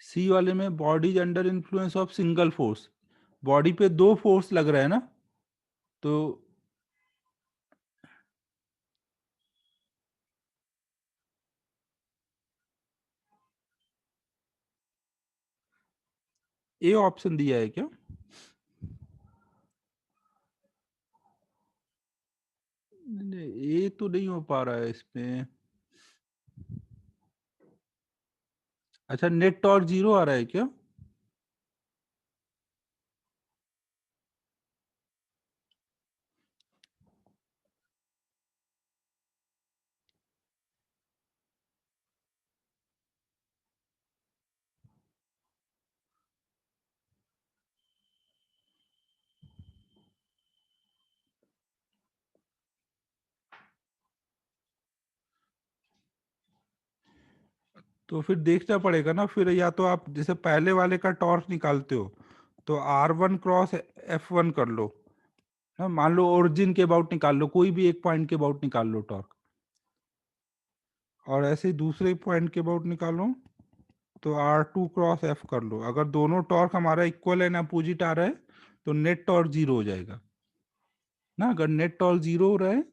सी वाले में body under influence of single force, body पे दो फोर्स लग रहा है ना, तो ए ऑप्शन दिया है क्या? ए तो नहीं हो पा रहा है इसमें। अच्छा, नेट टॉर्क जीरो आ रहा है क्या? तो फिर देखना पड़ेगा ना, फिर या तो आप जैसे पहले वाले का टॉर्क निकालते हो तो R1 क्रॉस F1 कर लो ना, मान लो ओरिजिन के अबाउट निकाल लो, कोई भी एक पॉइंट के अबाउट निकाल लो टॉर्क, और ऐसे ही दूसरे पॉइंट के अबाउट निकालो तो R2 क्रॉस F कर लो। अगर दोनों टॉर्क हमारा इक्वल है ना, अपोजिट आ रहा है, तो नेट टॉर्क जीरो हो जाएगा ना। अगर नेट टॉर्क जीरो हो रहा है,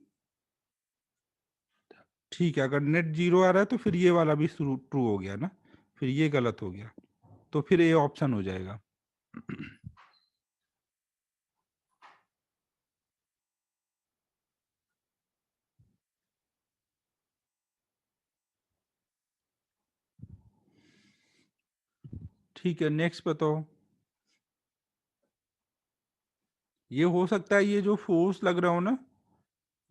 ठीक है, अगर नेट जीरो आ रहा है तो फिर ये वाला भी ट्रू हो गया ना, फिर ये गलत हो गया, तो फिर ये ऑप्शन हो जाएगा। ठीक है, नेक्स्ट बताओ। ये हो सकता है ये जो फोर्स लग रहा हो ना,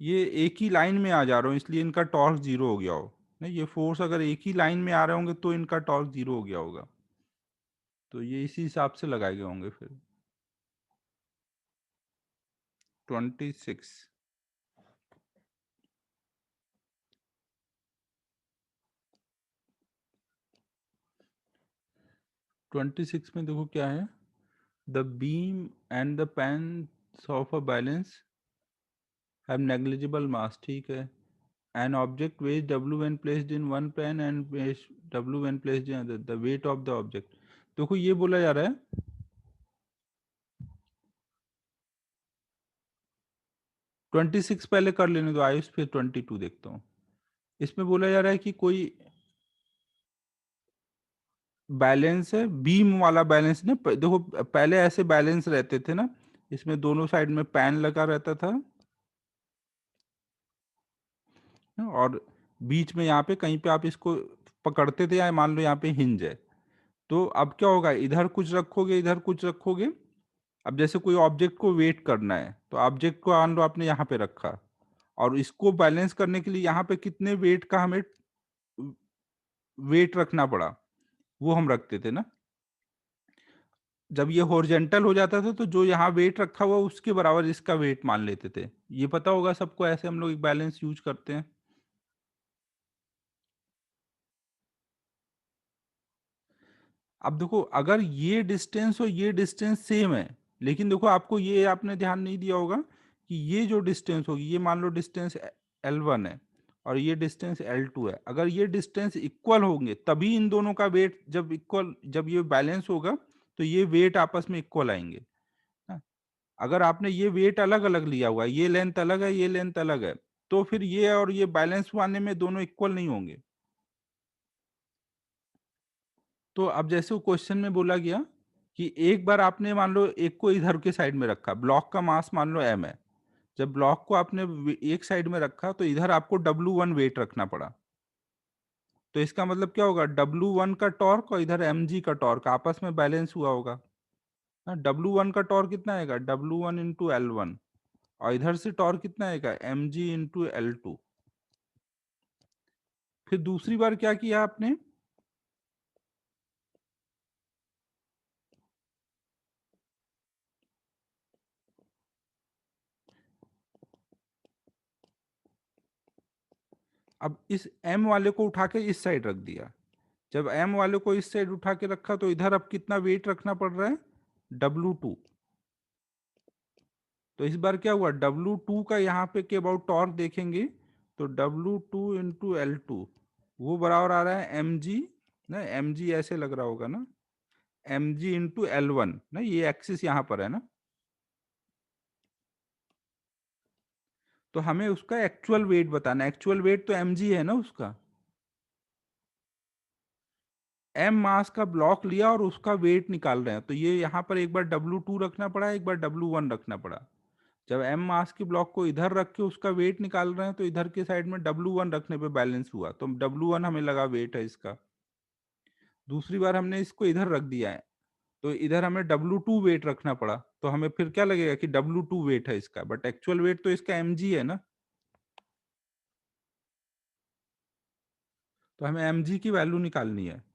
ये एक ही लाइन में आ जा रहा हो, इसलिए इनका टॉर्क जीरो हो गया हो। नहीं, ये फोर्स अगर एक ही लाइन में आ रहे होंगे तो इनका टॉर्क जीरो हो गया होगा, तो ये इसी हिसाब से लगाए गए होंगे फिर। 26। 26 में देखो क्या है, the beam and the pans of a balance have negligible mass, ठीक है। An object weighs W when placed in one pen and weighs W when placed in other, the weight of the object। देखो ये बोला जा रहा है, 26 पहले कर लेने दो आयुष, फिर 22 देखता हूँ। इसमें बोला जा रहा है कि कोई बैलेंस है, बीम वाला बैलेंस ने, देखो पहले ऐसे बैलेंस रहते थे ना, इसमें दोनों साइड में पैन लगा रहता था, और बीच में यहाँ पे कहीं पे आप इसको पकड़ते थे, या मान लो यहाँ पे हिंज है, तो अब क्या होगा, इधर कुछ रखोगे इधर कुछ रखोगे। अब जैसे कोई ऑब्जेक्ट को वेट करना है, तो ऑब्जेक्ट को मान लो आपने यहाँ पे रखा, और इसको बैलेंस करने के लिए यहाँ पे कितने वेट का हमें वेट रखना पड़ा, वो हम रखते थे ना। जब ये हॉरिजेंटल हो जाता था तो जो यहाँ वेट रखा हुआ उसके बराबर इसका वेट मान लेते थे, ये पता होगा सबको, ऐसे हम लोग बैलेंस यूज करते हैं। अब देखो अगर ये डिस्टेंस और ये डिस्टेंस सेम है, लेकिन देखो आपको ये आपने ध्यान नहीं दिया होगा कि ये जो डिस्टेंस होगी, ये मान लो डिस्टेंस L1 है और ये डिस्टेंस L2 है, अगर ये डिस्टेंस इक्वल होंगे तभी इन दोनों का वेट, जब इक्वल, जब ये बैलेंस होगा तो ये वेट आपस में इक्वल आएंगे ना। अगर आपने ये वेट अलग अलग लिया हुआ है, ये लेंथ अलग है ये लेंथ अलग है, तो फिर ये और ये बैलेंस आने में दोनों इक्वल नहीं होंगे। तो अब जैसे वो क्वेश्चन में बोला गया कि एक बार आपने मान लो एक को इधर के साइड में रखा, ब्लॉक का मास मान लो m है, जब ब्लॉक को आपने एक साइड में रखा तो इधर आपको W1 वेट रखना पड़ा, तो इसका मतलब क्या होगा, W1 का टॉर्क और इधर mg का टॉर्क आपस में बैलेंस हुआ होगा ना। W1 का टॉर्क कितना आएगा, W1 इंटू L1, और इधर से टॉर्क कितना आएगा, mg इंटू L2। फिर दूसरी बार क्या किया आपने, अब इस m वाले को उठा के इस साइड रख दिया, जब m वाले को इस साइड उठा के रखा तो इधर अब कितना वेट रखना पड़ रहा है, W2। तो इस बार क्या हुआ, W2 का यहाँ पे के अबाउट टॉर्क देखेंगे तो W2 इंटू L2 वो बराबर आ रहा है mg ना एम जी ऐसे लग रहा होगा ना, M G into L one ना, ये एक्सिस यहाँ पर है ना, तो हमें उसका एक्चुअल वेट बताना है। एक्चुअल वेट तो एम जी है ना उसका, एम मास का ब्लॉक लिया और उसका वेट निकाल रहे हैं, तो ये यहाँ पर एक बार W2 रखना पड़ा, एक बार W1 रखना पड़ा। जब एम मास के ब्लॉक को इधर रख के उसका वेट निकाल रहे हैं, तो इधर के साइड में W1 रखने पे बैलेंस हुआ, तो W1 हमें लगा वेट है इसका। दूसरी बार हमने इसको इधर रख दिया है, तो इधर हमें W2 वेट रखना पड़ा, तो हमें फिर क्या लगेगा कि W2 वेट है इसका, बट एक्चुअल वेट तो इसका mg है ना, तो हमें mg की वैल्यू निकालनी है।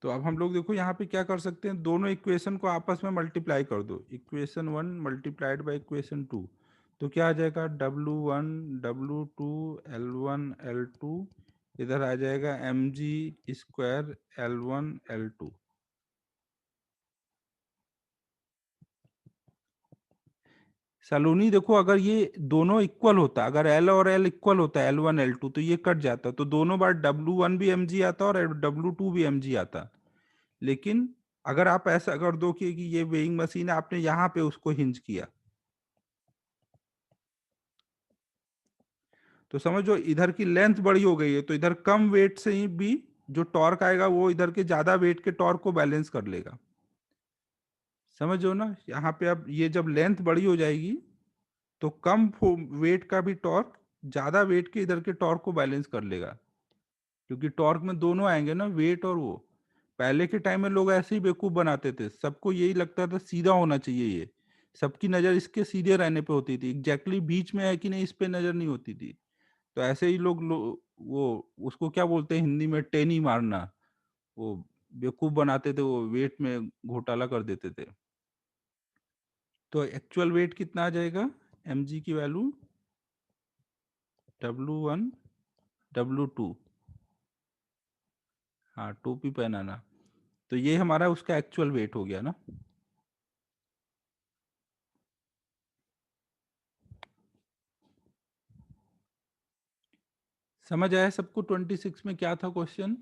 तो अब हम लोग देखो यहाँ पे क्या कर सकते हैं, दोनों इक्वेशन को आपस में मल्टीप्लाई कर दो, इक्वेशन 1 मल्टीप्लाइड बाई इक्वेशन 2, तो क्या आ जाएगा W1 W2 L1 L2, इधर आ जाएगा mg स्क्वायर L1 L2। सलोनी देखो, अगर ये दोनों इक्वल होता, अगर एल और एल इक्वल होता है L1 L2, तो ये कट जाता, तो दोनों बार W1 भी mg आता और W2 भी mg आता। लेकिन अगर आप ऐसा कर दो कि ये वेइंग मशीन है, आपने यहाँ पे उसको हिंज किया, तो समझो इधर की लेंथ बड़ी हो गई है, तो इधर कम वेट से ही भी जो टॉर्क आएगा वो इधर के ज्यादा वेट के टॉर्क को बैलेंस कर लेगा। समझो ना, यहाँ पे अब ये जब लेंथ बड़ी हो जाएगी, तो कम वेट का भी टॉर्क ज्यादा वेट के इधर के टॉर्क को बैलेंस कर लेगा, क्योंकि टॉर्क में दोनों आएंगे ना, वेट और वो। पहले के टाइम में लोग ऐसे ही बेवकूफ बनाते थे, सबको यही लगता था सीधा होना चाहिए ये, सबकी नजर इसके सीधे रहने पे होती थी, एग्जैक्टली बीच में है कि नहीं इस पे नजर नहीं होती थी। तो ऐसे ही वो उसको क्या बोलते हैं हिंदी में, टेनी मारना, वो बेवकूफ बनाते थे, वो वेट में घोटाला कर देते थे। तो एक्चुअल वेट कितना आ जाएगा, mg की वैल्यू W1 W2, हाँ टोपी पहनाना, तो ये हमारा उसका एक्चुअल वेट हो गया ना। समझ आया सबको 26 में क्या था क्वेश्चन?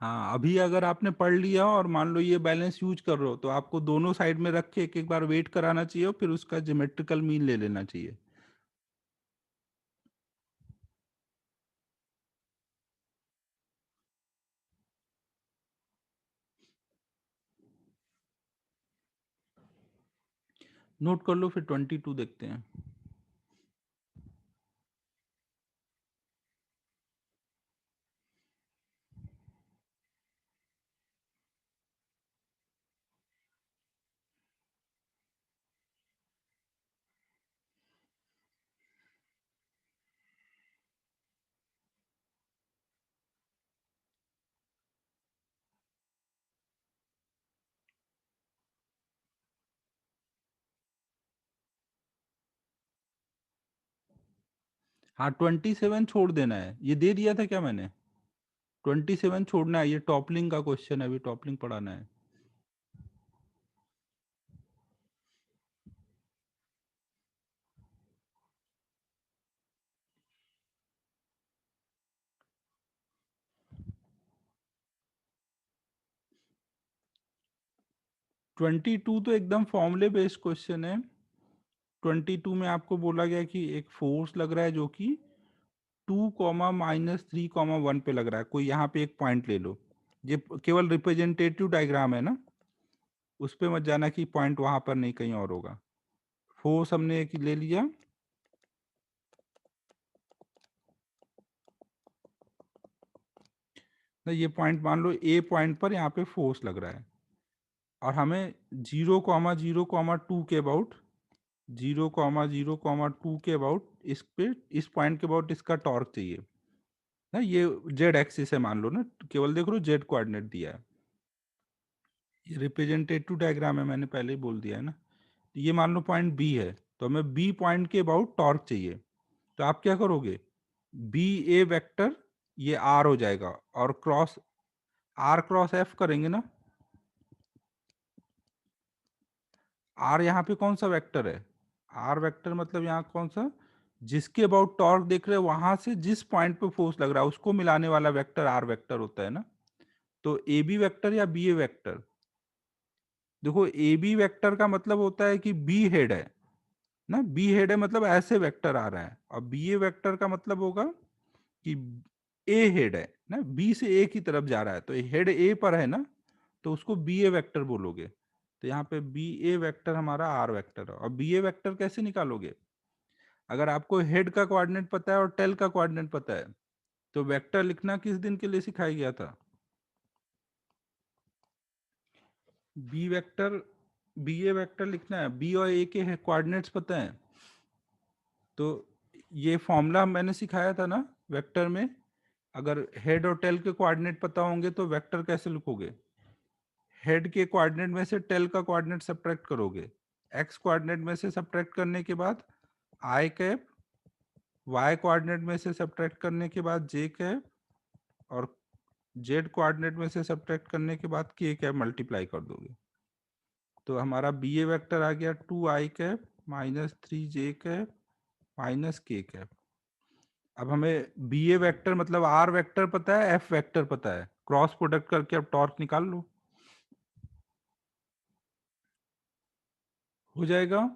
हाँ, अभी अगर आपने पढ़ लिया और मान लो ये बैलेंस यूज कर रहे हो, तो आपको दोनों साइड में रख के एक एक बार वेट कराना चाहिए और फिर उसका ज्योमेट्रिकल मीन ले लेना चाहिए। नोट कर लो, फिर 22 देखते हैं। हाँ 27 छोड़ देना है, ये दे दिया था क्या मैंने? 27 छोड़ना है, ये टॉपलिंग का क्वेश्चन है, अभी टॉपलिंग पढ़ाना है। 22 तो एकदम फॉर्मूले बेस्ड क्वेश्चन है। 22 में आपको बोला गया कि एक फोर्स लग रहा है जो कि 2, -3, 1 पे लग रहा है, कोई यहाँ पे एक पॉइंट ले लो, ये केवल रिप्रेजेंटेटिव डायग्राम है ना, उस पे मत जाना कि पॉइंट वहां पर नहीं कहीं और होगा। फोर्स हमने एक ले लिया, ना ये पॉइंट मान लो ए पॉइंट पर यहाँ पे फोर्स लग रहा है, और हमें 0, 0, 2 के अबाउट 0, 0, 2 के अबाउट इस पे, इस पॉइंट के अबाउट इसका टॉर्क चाहिए ना, ये जेड एक्सिस है मान लो ना, केवल देख लो जेड कोऑर्डिनेट दिया है, ये रिप्रेजेंटेटिव डायग्राम है, मैंने पहले ही बोल दिया है ना। तो ये मान लो पॉइंट बी है, तो हमें बी पॉइंट के अबाउट टॉर्क चाहिए, तो आप क्या करोगे, बी ए वेक्टर ये आर हो जाएगा, और क्रॉस आर क्रॉस एफ करेंगे ना, आर यहाँ पे कौन सा वेक्टर है, आर वेक्टर मतलब यहाँ कौन सा, जिसके अबाउट टॉर्क देख रहे हैं वहां से जिस पॉइंट पे फोर्स लग रहा है उसको मिलाने वाला वेक्टर आर वेक्टर होता है ना। तो ए बी वेक्टर या बी ए वेक्टर, देखो ए बी वेक्टर का मतलब होता है कि बी हेड है ना, बी हेड है मतलब ऐसे वेक्टर आ रहा है, और बी ए वेक्टर का मतलब होगा कि ए हेड है ना, बी से ए की तरफ जा रहा है, तो हेड ए पर है ना, तो उसको बी ए वेक्टर बोलोगे। तो यहाँ पे बी ए वेक्टर हमारा आर वेक्टर है। और बी ए वेक्टर कैसे निकालोगे, अगर आपको हेड का कोऑर्डिनेट पता है और टेल का कोऑर्डिनेट पता है, तो वेक्टर लिखना किस दिन के लिए सिखाया गया था, बी वेक्टर, बी ए वेक्टर लिखना है, बी और ए के कोऑर्डिनेट्स पता है, तो ये फॉर्मूला मैंने सिखाया था ना वेक्टर में, अगर हेड और टेल के कोऑर्डिनेट पता होंगे तो वेक्टर कैसे लिखोगे, हेड के कोऑर्डिनेट में से टेल का कोऑर्डिनेट सब्ट्रैक्ट करोगे, एक्स कोऑर्डिनेट में से सब्ट्रैक्ट करने के बाद आई कैप, वाई कोऑर्डिनेट में से सब्ट्रैक्ट करने के बाद जे कैप, और जेड कोऑर्डिनेट में से सब्ट्रैक्ट करने के बाद के कैप मल्टीप्लाई कर दोगे। तो हमारा बी ए वेक्टर आ गया 2 i cap -3 j cap -k cap. अब हमें बी ए वेक्टर मतलब आर वेक्टर पता है, एफ वेक्टर पता है, क्रॉस प्रोडक्ट करके अब टॉर्क निकाल लो, हो जाएगा।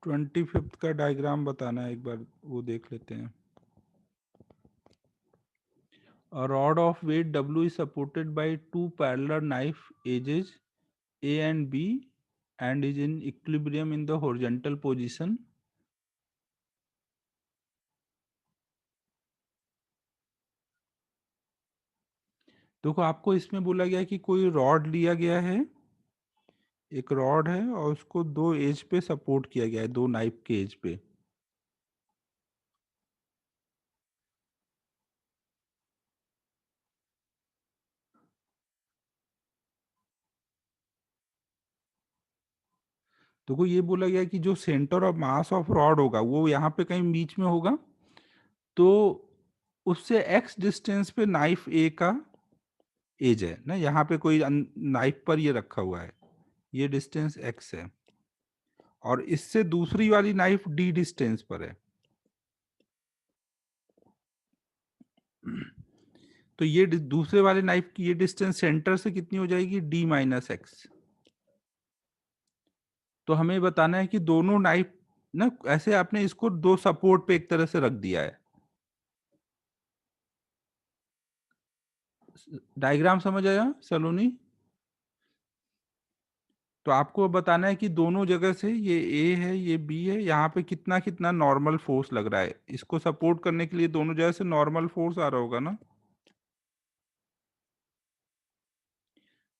ट्वेंटी फिफ्थ का डायग्राम बताना है, एक बार वो देख लेते हैं। A rod of weight W is supported by two parallel knife edges A and B and is in equilibrium in the horizontal position. देखो आपको इसमें बोला गया है कि कोई रॉड लिया गया है, एक रॉड है और उसको दो एज पे सपोर्ट किया गया है, दो नाइफ के एज पे। देखो ये बोला गया है कि जो centre of mass of rod होगा वो यहाँ पे कहीं बीच में होगा, तो उससे एक्स डिस्टेंस पे नाइफ ए का एज है ना, यहाँ पे कोई नाइफ पर ये रखा हुआ है, ये डिस्टेंस एक्स है, और इससे दूसरी वाली नाइफ डी डिस्टेंस पर है। तो ये दूसरे वाले नाइफ की ये डिस्टेंस सेंटर से कितनी हो जाएगी, d-x। तो हमें बताना है कि दोनों नाइफ ना, ऐसे आपने इसको दो सपोर्ट पे एक तरह से रख दिया है, डायग्राम समझ आया सलोनी। तो आपको बताना है कि दोनों जगह से, ये ए है ये बी है, यहाँ पे कितना कितना नॉर्मल फोर्स लग रहा है, इसको सपोर्ट करने के लिए दोनों जगह से नॉर्मल फोर्स आ रहा होगा ना,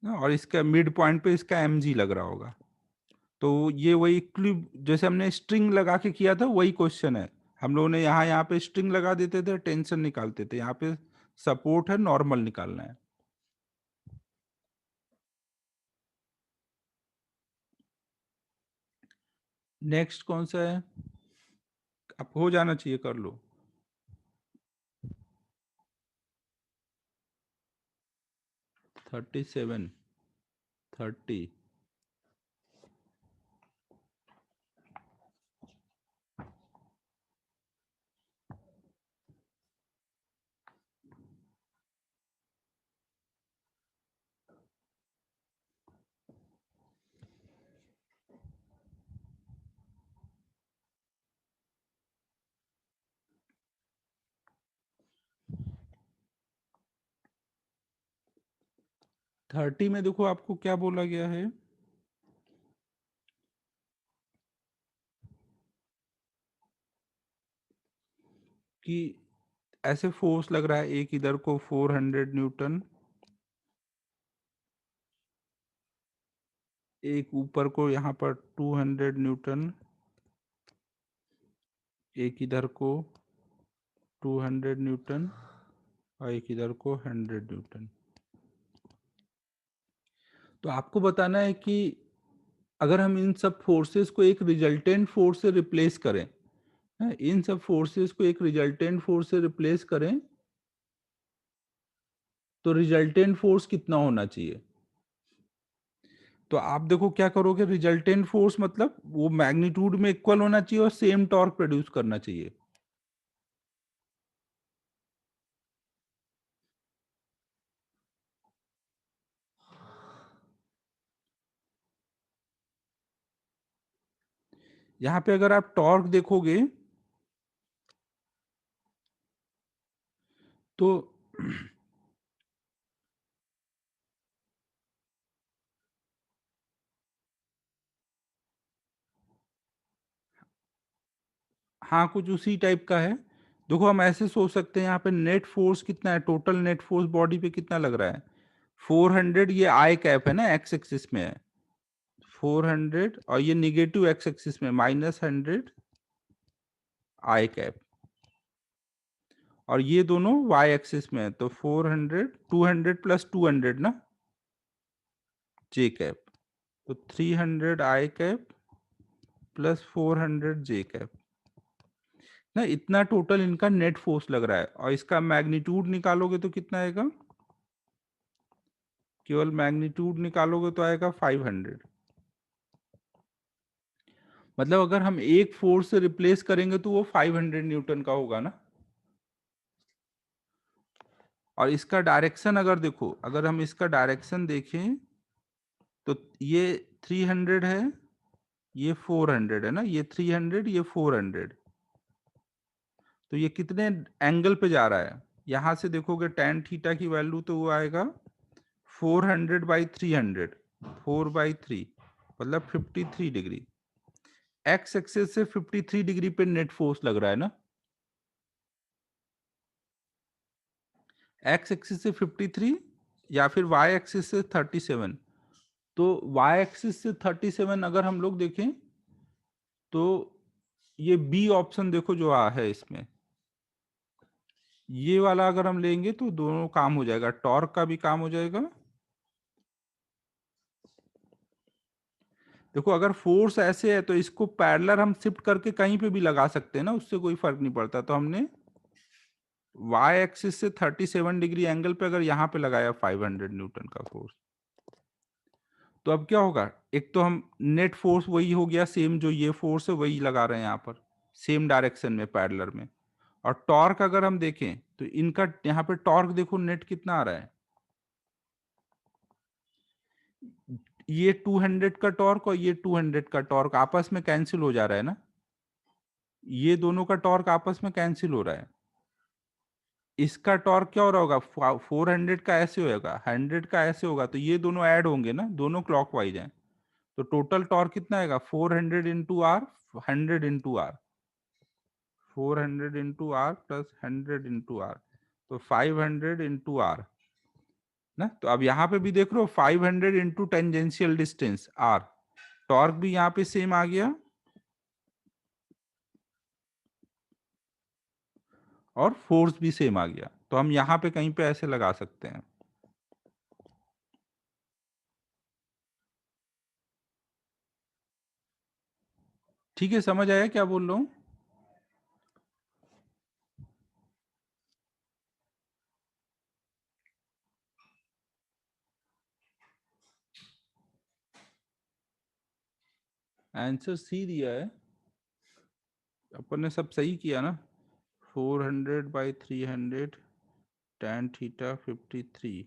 और इसका मिड पॉइंट पे इसका mg लग रहा होगा। तो ये वही क्लिप जैसे हमने स्ट्रिंग लगा के किया था वही क्वेश्चन है, हम लोगों ने यहाँ पे स्ट्रिंग लगा देते थे, टेंशन निकालते थे, यहाँ पे सपोर्ट है, नॉर्मल निकालना है। नेक्स्ट कौन सा है, अब हो जाना चाहिए, कर लो। 37, 30, थर्टी में देखो आपको क्या बोला गया है कि ऐसे फोर्स लग रहा है, एक इधर को 400 न्यूटन, एक ऊपर को यहाँ पर 200 न्यूटन, एक इधर को 200 न्यूटन, और एक इधर को 100 न्यूटन। तो आपको बताना है कि अगर हम इन सब फोर्सेस को एक रिजल्टेंट फोर्स से रिप्लेस करें, इन सब फोर्सेस को एक रिजल्टेंट फोर्स से रिप्लेस करें, तो रिजल्टेंट फोर्स कितना होना चाहिए? तो आप देखो क्या करोगे, रिजल्टेंट फोर्स मतलब वो मैग्नीट्यूड में इक्वल होना चाहिए और सेम टॉर्क प्रोड्यूस करना चाहिए। यहाँ पे अगर आप टॉर्क देखोगे तो हाँ, कुछ उसी टाइप का है। देखो हम ऐसे सोच सकते हैं, यहाँ पे नेट फोर्स कितना है, टोटल नेट फोर्स बॉडी पे कितना लग रहा है, 400, ये आई कैप है ना, एक्स एक्सिस में है 400, और ये निगेटिव एक्स एक्सिस में -100 आई कैप, और ये दोनों वाई एक्सिस में है, तो 400, 200 प्लस 200 ना, जे कैप, तो 300 आई कैप प्लस 400 जे कैप ना, इतना टोटल इनका नेट फोर्स लग रहा है। और इसका मैग्नीट्यूड निकालोगे तो कितना आएगा, केवल मैग्नीट्यूड निकालोगे तो आएगा 500। मतलब अगर हम एक फोर्स से रिप्लेस करेंगे तो वो 500 न्यूटन का होगा ना। और इसका डायरेक्शन अगर देखो, अगर हम इसका डायरेक्शन देखें तो ये 300 है, ये 400 है ना, ये 300, ये 400, तो ये कितने एंगल पे जा रहा है, यहां से देखोगे tan थीटा की वैल्यू तो वो आएगा 400/300, 4/3, मतलब 53 डिग्री। एक्स एक्सिस से 53 डिग्री पे नेट फोर्स लग रहा है ना, एक्स एक्सिस से 53 या फिर वाई एक्सिस से 37। तो वाई एक्सिस से 37 अगर हम लोग देखें तो ये बी ऑप्शन देखो जो है इसमें, ये वाला अगर हम लेंगे तो दोनों काम हो जाएगा, टॉर्क का भी काम हो जाएगा। देखो अगर फोर्स ऐसे है तो इसको पैरेलल हम शिफ्ट करके कहीं पे भी लगा सकते हैं ना, उससे कोई फर्क नहीं पड़ता। तो हमने वाई एक्सिस से 37 डिग्री एंगल पे अगर यहाँ पे लगाया 500 न्यूटन का फोर्स, तो अब क्या होगा, एक तो हम नेट फोर्स वही हो गया सेम, जो ये फोर्स है वही लगा रहे हैं यहाँ पर सेम डायरेक्शन में पैरेलल में। और टॉर्क अगर हम देखें तो इनका यहाँ पे टॉर्क देखो नेट कितना आ रहा है, ये 200 का टॉर्क और ये 200 का टॉर्क आपस में कैंसिल हो जा रहा है ना, ये दोनों का टॉर्क आपस में कैंसिल हो रहा है। इसका टॉर्क क्या हो रहा होगा, 400 का ऐसे होगा, 100 का ऐसे होगा, तो ये दोनों ऐड होंगे ना, दोनों क्लॉकवाइज हैं, तो टोटल टॉर्क कितना आएगा, 400 into R, 100 into R, 400 into R plus 100 into R, तो 500 इंटू आर ना। तो अब यहाँ पे भी देख रहे हो 500 into tangential distance R, torque भी यहाँ पे सेम आ गया और फोर्स भी सेम आ गया, तो हम यहाँ पे कहीं पे ऐसे लगा सकते हैं। ठीक है, समझ आया क्या बोल रहा हूँ? आंसर सी दिया है, अपन ने सब सही किया ना, 400/300 tan थीटा 53।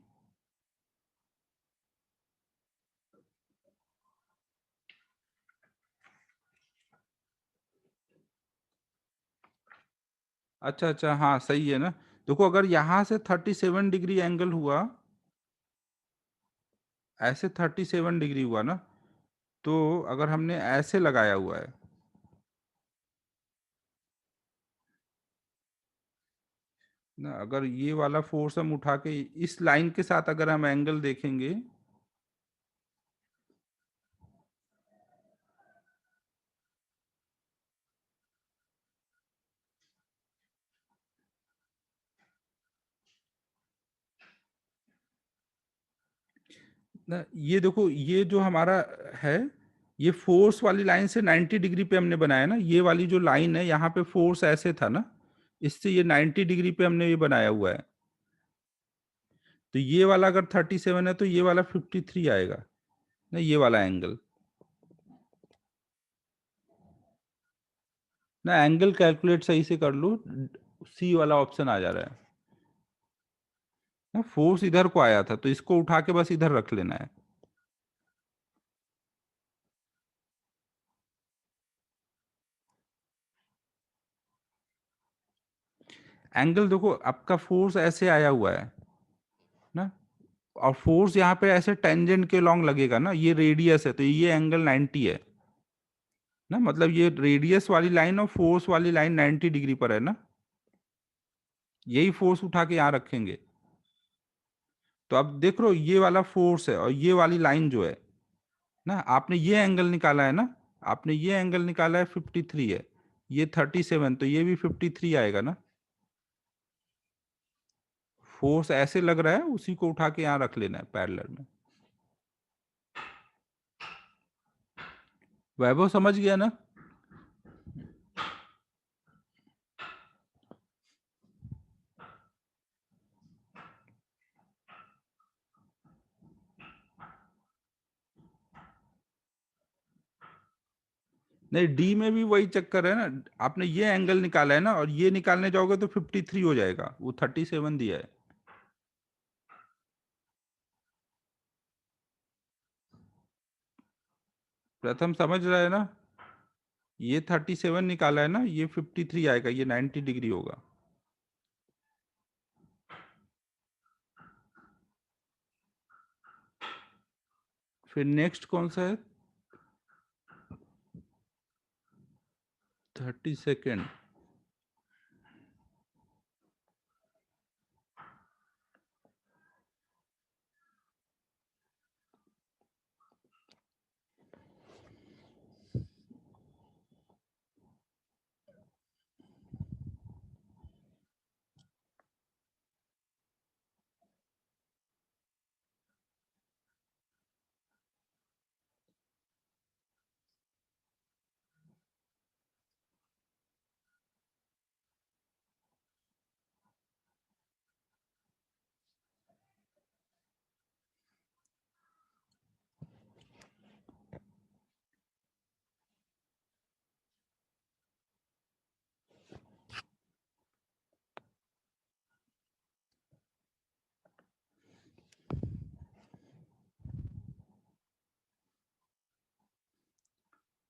अच्छा अच्छा, हाँ सही है ना। देखो अगर यहाँ से 37 डिग्री एंगल हुआ, ऐसे 37 डिग्री हुआ ना, तो अगर हमने ऐसे लगाया हुआ है ना, अगर ये वाला फोर्स हम उठा के इस लाइन के साथ अगर हम एंगल देखेंगे ना, ये देखो ये जो हमारा है, ये फोर्स वाली लाइन से 90 डिग्री पे हमने बनाया ना, ये वाली जो लाइन है यहाँ पे फोर्स ऐसे था ना, इससे ये 90 डिग्री पे हमने ये बनाया हुआ है। तो ये वाला अगर 37 है तो ये वाला 53 आएगा ना, ये वाला एंगल ना। एंगल कैलकुलेट सही से कर लो, सी वाला ऑप्शन आ जा रहा है ना। फोर्स इधर को आया था तो इसको उठा के बस इधर रख लेना है। एंगल देखो आपका फोर्स ऐसे आया हुआ है ना, और फोर्स यहाँ पे ऐसे टेंजेंट के लॉन्ग लगेगा ना, ये रेडियस है तो ये एंगल 90 है ना, मतलब ये रेडियस वाली लाइन और फोर्स वाली लाइन 90 डिग्री पर है ना, यही फोर्स उठा के यहाँ रखेंगे। तो अब देख लो ये वाला फोर्स है और ये वाली लाइन जो है ना, आपने ये एंगल निकाला है ना, आपने ये एंगल निकाला है 53 है, ये 37 तो ये भी 53 आएगा ना। फोर्स ऐसे लग रहा है, उसी को उठा के यहाँ रख लेना है पैरेलल में। वैभव समझ गया ना। नहीं, डी में भी वही चक्कर है ना, आपने ये एंगल निकाला है ना और ये निकालने जाओगे तो 53 हो जाएगा, वो 37 दिया है। प्रथम समझ रहा है ना, ये 37 निकाला है ना, ये 53 आएगा, ये 90 डिग्री होगा। फिर नेक्स्ट कौन सा है? 32nd।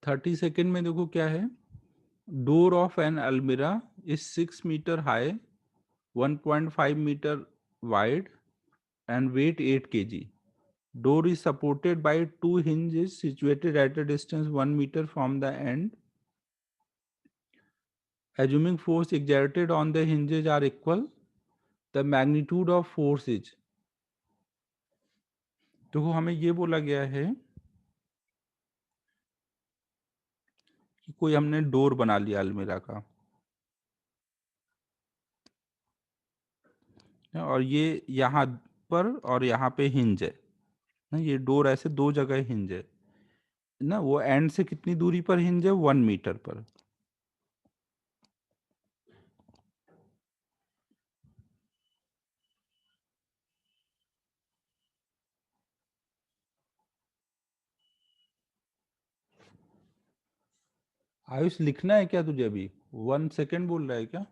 थर्टी सेकेंड में देखो क्या है, door of an almirah is 6 metre high, 1.5 metre wide and weight 8 kg. Door is supported by two hinges situated at a distance 1 meter from the end. Assuming force exerted on the hinges are equal, the magnitude of force is। देखो हमें ये बोला गया है कि कोई हमने door बना लिया अलमीरा का, और ये यहाँ पर और यहाँ पे हिंज है ना, ये डोर ऐसे दो जगह हिंज है ना, वो एंड से कितनी दूरी पर हिंज है, 1 मीटर पर। आयुष लिखना है क्या तुझे अभी? 1 सेकेंड बोल रहा है क्या?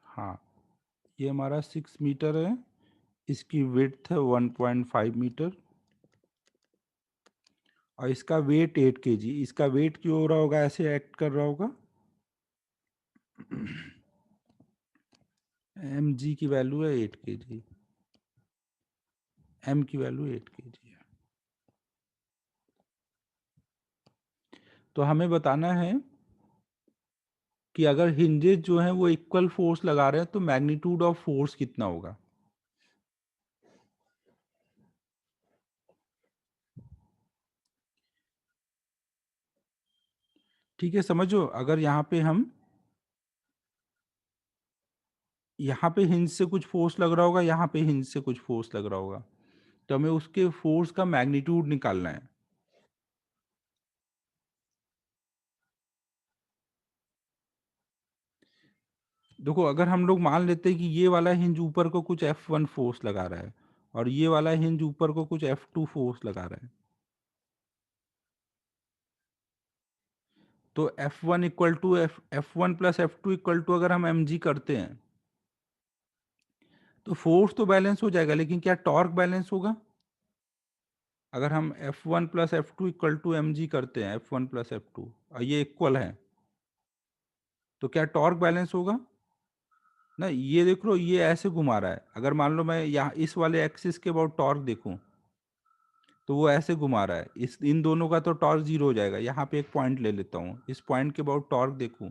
हाँ, ये हमारा 6 मीटर है, इसकी विड्थ है 1.5 मीटर, और इसका वेट 8 kg। इसका वेट क्यों हो रहा होगा, ऐसे एक्ट कर रहा होगा? एम जी की वैल्यू है 8 kg, एम की वैल्यू 8 kg है। तो हमें बताना है कि अगर हिंजेस जो हैं वो इक्वल फोर्स लगा रहे हैं तो मैग्नीट्यूड ऑफ फोर्स कितना होगा। ठीक है, समझो अगर यहाँ पे हम यहाँ पे हिंज से कुछ फोर्स लग रहा होगा, यहाँ पे हिंज से कुछ फोर्स लग रहा होगा, तो हमें उसके फोर्स का मैग्नीट्यूड निकालना है। देखो अगर हम लोग मान लेते हैं कि ये वाला हिंज ऊपर को कुछ F1 फोर्स लगा रहा है और ये वाला हिंज ऊपर को कुछ F2 फोर्स लगा रहा है, तो F1 equal to F1 plus F2 equal to अगर हम mg करते हैं तो फोर्स तो बैलेंस हो जाएगा, लेकिन क्या टॉर्क बैलेंस होगा? अगर हम F1 plus F2 equal to mg करते हैं, F1 प्लस F2 और ये इक्वल है, तो क्या टॉर्क बैलेंस होगा? ना, ये देख लो ये ऐसे घुमा रहा है, अगर मान लो मैं यहाँ इस वाले एक्सिस के अबाउट टॉर्क देखूं तो वो ऐसे घुमा रहा है, इस इन दोनों का तो टॉर्क जीरो हो जाएगा। यहाँ पे एक पॉइंट ले लेता हूँ, इस पॉइंट के अबाउट टॉर्क देखूं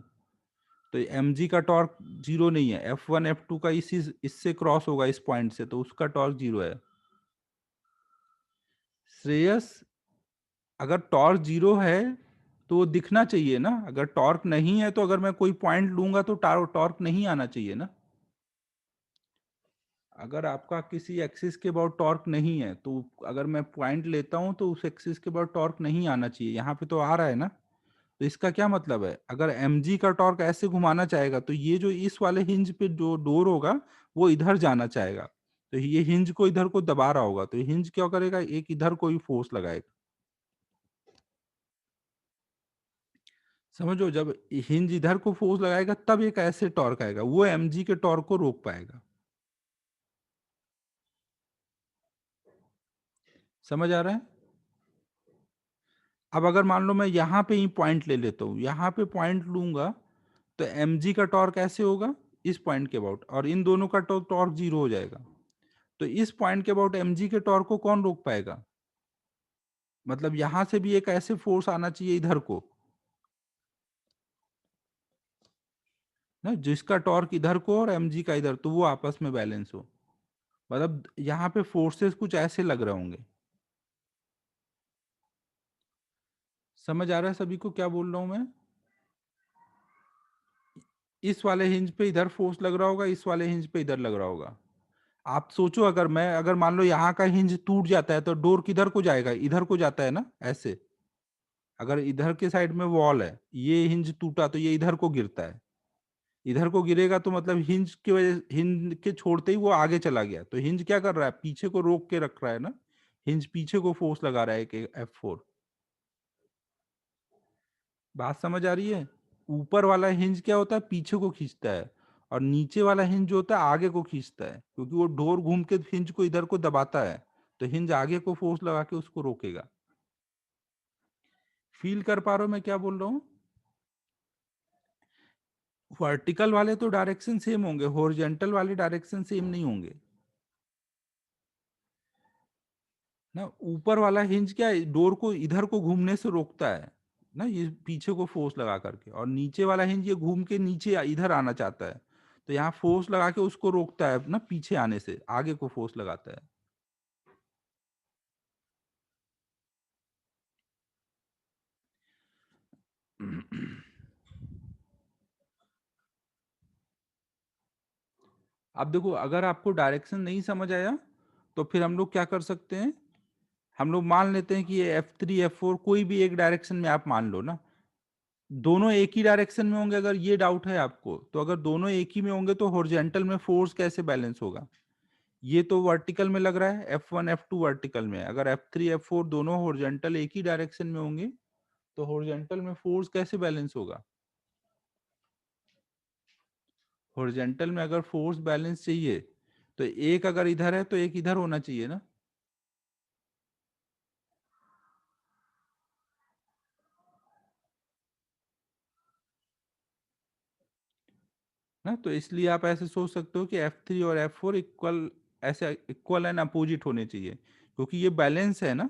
तो mg का टॉर्क जीरो नहीं है, F1 F2 का इसी इससे क्रॉस होगा इस पॉइंट से, तो उसका टॉर्क जीरो है। श्रेयस, अगर टॉर्क जीरो है तो वो दिखना चाहिए ना, अगर टॉर्क नहीं है तो अगर मैं कोई पॉइंट लूंगा तो टॉर्क नहीं आना चाहिए ना। अगर आपका किसी एक्सिस के अबाउट टॉर्क नहीं है तो अगर मैं पॉइंट लेता हूं तो उस एक्सिस के अबाउट टॉर्क नहीं आना चाहिए, यहाँ पे तो आ रहा है ना। तो इसका क्या मतलब है, अगर mg का टॉर्क ऐसे घुमाना चाहेगा तो ये जो इस वाले हिंज पे जो डोर होगा वो इधर जाना चाहेगा, तो ये हिंज को इधर को दबा रहा होगा, तो हिंज क्या करेगा, एक इधर को ही फोर्स लगाएगा। समझो, जब हिंज इधर को फोर्स लगाएगा तब एक ऐसे टॉर्क आएगा, वो mg के टॉर्क को रोक पाएगा। समझ आ रहा है? अब अगर मान लो मैं यहाँ पे ही पॉइंट ले लेता हूँ, यहाँ पे पॉइंट लूंगा तो mg का टॉर्क ऐसे होगा इस पॉइंट के अबाउट, और इन दोनों का टॉर्क जीरो हो जाएगा। तो इस पॉइंट के अबाउट mg के टॉर्क को कौन रोक पाएगा? मतलब यहां से भी एक ऐसे फोर्स आना चाहिए इधर को ना, जिसका टॉर्क इधर को और mg का इधर, तो वो आपस में बैलेंस हो। मतलब यहाँ पे फोर्सेस कुछ ऐसे लग रहे होंगे। समझ आ रहा है सभी को क्या बोल रहा हूं मैं? इस वाले हिंज पे इधर फोर्स लग रहा होगा, इस वाले हिंज पे इधर लग रहा होगा। आप सोचो, अगर मान लो यहाँ का हिंज टूट जाता है तो डोर किधर को जाएगा, इधर को जाता है ना ऐसे। अगर इधर के साइड में वॉल है, ये हिंज टूटा तो ये इधर को गिरता है, इधर को गिरेगा तो मतलब हिंज की वजह, हिंज के छोड़ते ही वो आगे चला गया, तो हिंज क्या कर रहा है, पीछे को रोक के रख रहा है ना। हिंज पीछे को फोर्स लगा रहा है कि F4। बात समझ आ रही है? ऊपर वाला हिंज क्या होता है, पीछे को खींचता है, और नीचे वाला हिंज जो होता है आगे को खींचता है, क्योंकि वो डोर घूम के हिंज को इधर को दबाता है, तो हिंज आगे को फोर्स लगा के उसको रोकेगा। फील कर पा रहे हो मैं क्या बोल रहा हूँ? वर्टिकल वाले तो डायरेक्शन सेम होंगे, हॉरिजॉन्टल वाले डायरेक्शन सेम नहीं होंगे ना। ऊपर वाला हिंज क्या है, डोर को इधर को घूमने से रोकता है ना, ये पीछे को फोर्स लगा करके, और नीचे वाला हिंज ये घूम के नीचे इधर आना चाहता है, तो यहाँ फोर्स लगा के उसको रोकता है ना, पीछे आने से आगे को फोर्स लगाता है। अब देखो, अगर आपको डायरेक्शन नहीं समझ आया तो फिर हम लोग क्या कर सकते हैं, हम लोग मान लेते हैं कि ये F3 F4 कोई भी एक डायरेक्शन में आप मान लो ना, दोनों एक ही डायरेक्शन में होंगे। अगर ये डाउट है आपको, तो अगर दोनों एक ही में होंगे तो हॉरिजॉन्टल में फोर्स कैसे बैलेंस होगा? ये तो वर्टिकल में लग रहा है, F1 F2 वर्टिकल में, अगर F3 F4 दोनों हॉरिजॉन्टल एक ही डायरेक्शन में होंगे तो हॉरिजॉन्टल में फोर्स कैसे बैलेंस होगा? हॉरिजॉन्टल में अगर फोर्स बैलेंस चाहिए तो एक अगर इधर है तो एक इधर होना चाहिए ना। ना, तो इसलिए आप ऐसे सोच सकते हो कि F3 और F4 इक्वल, ऐसे इक्वल एंड अपोजिट होने चाहिए, क्योंकि ये बैलेंस है ना,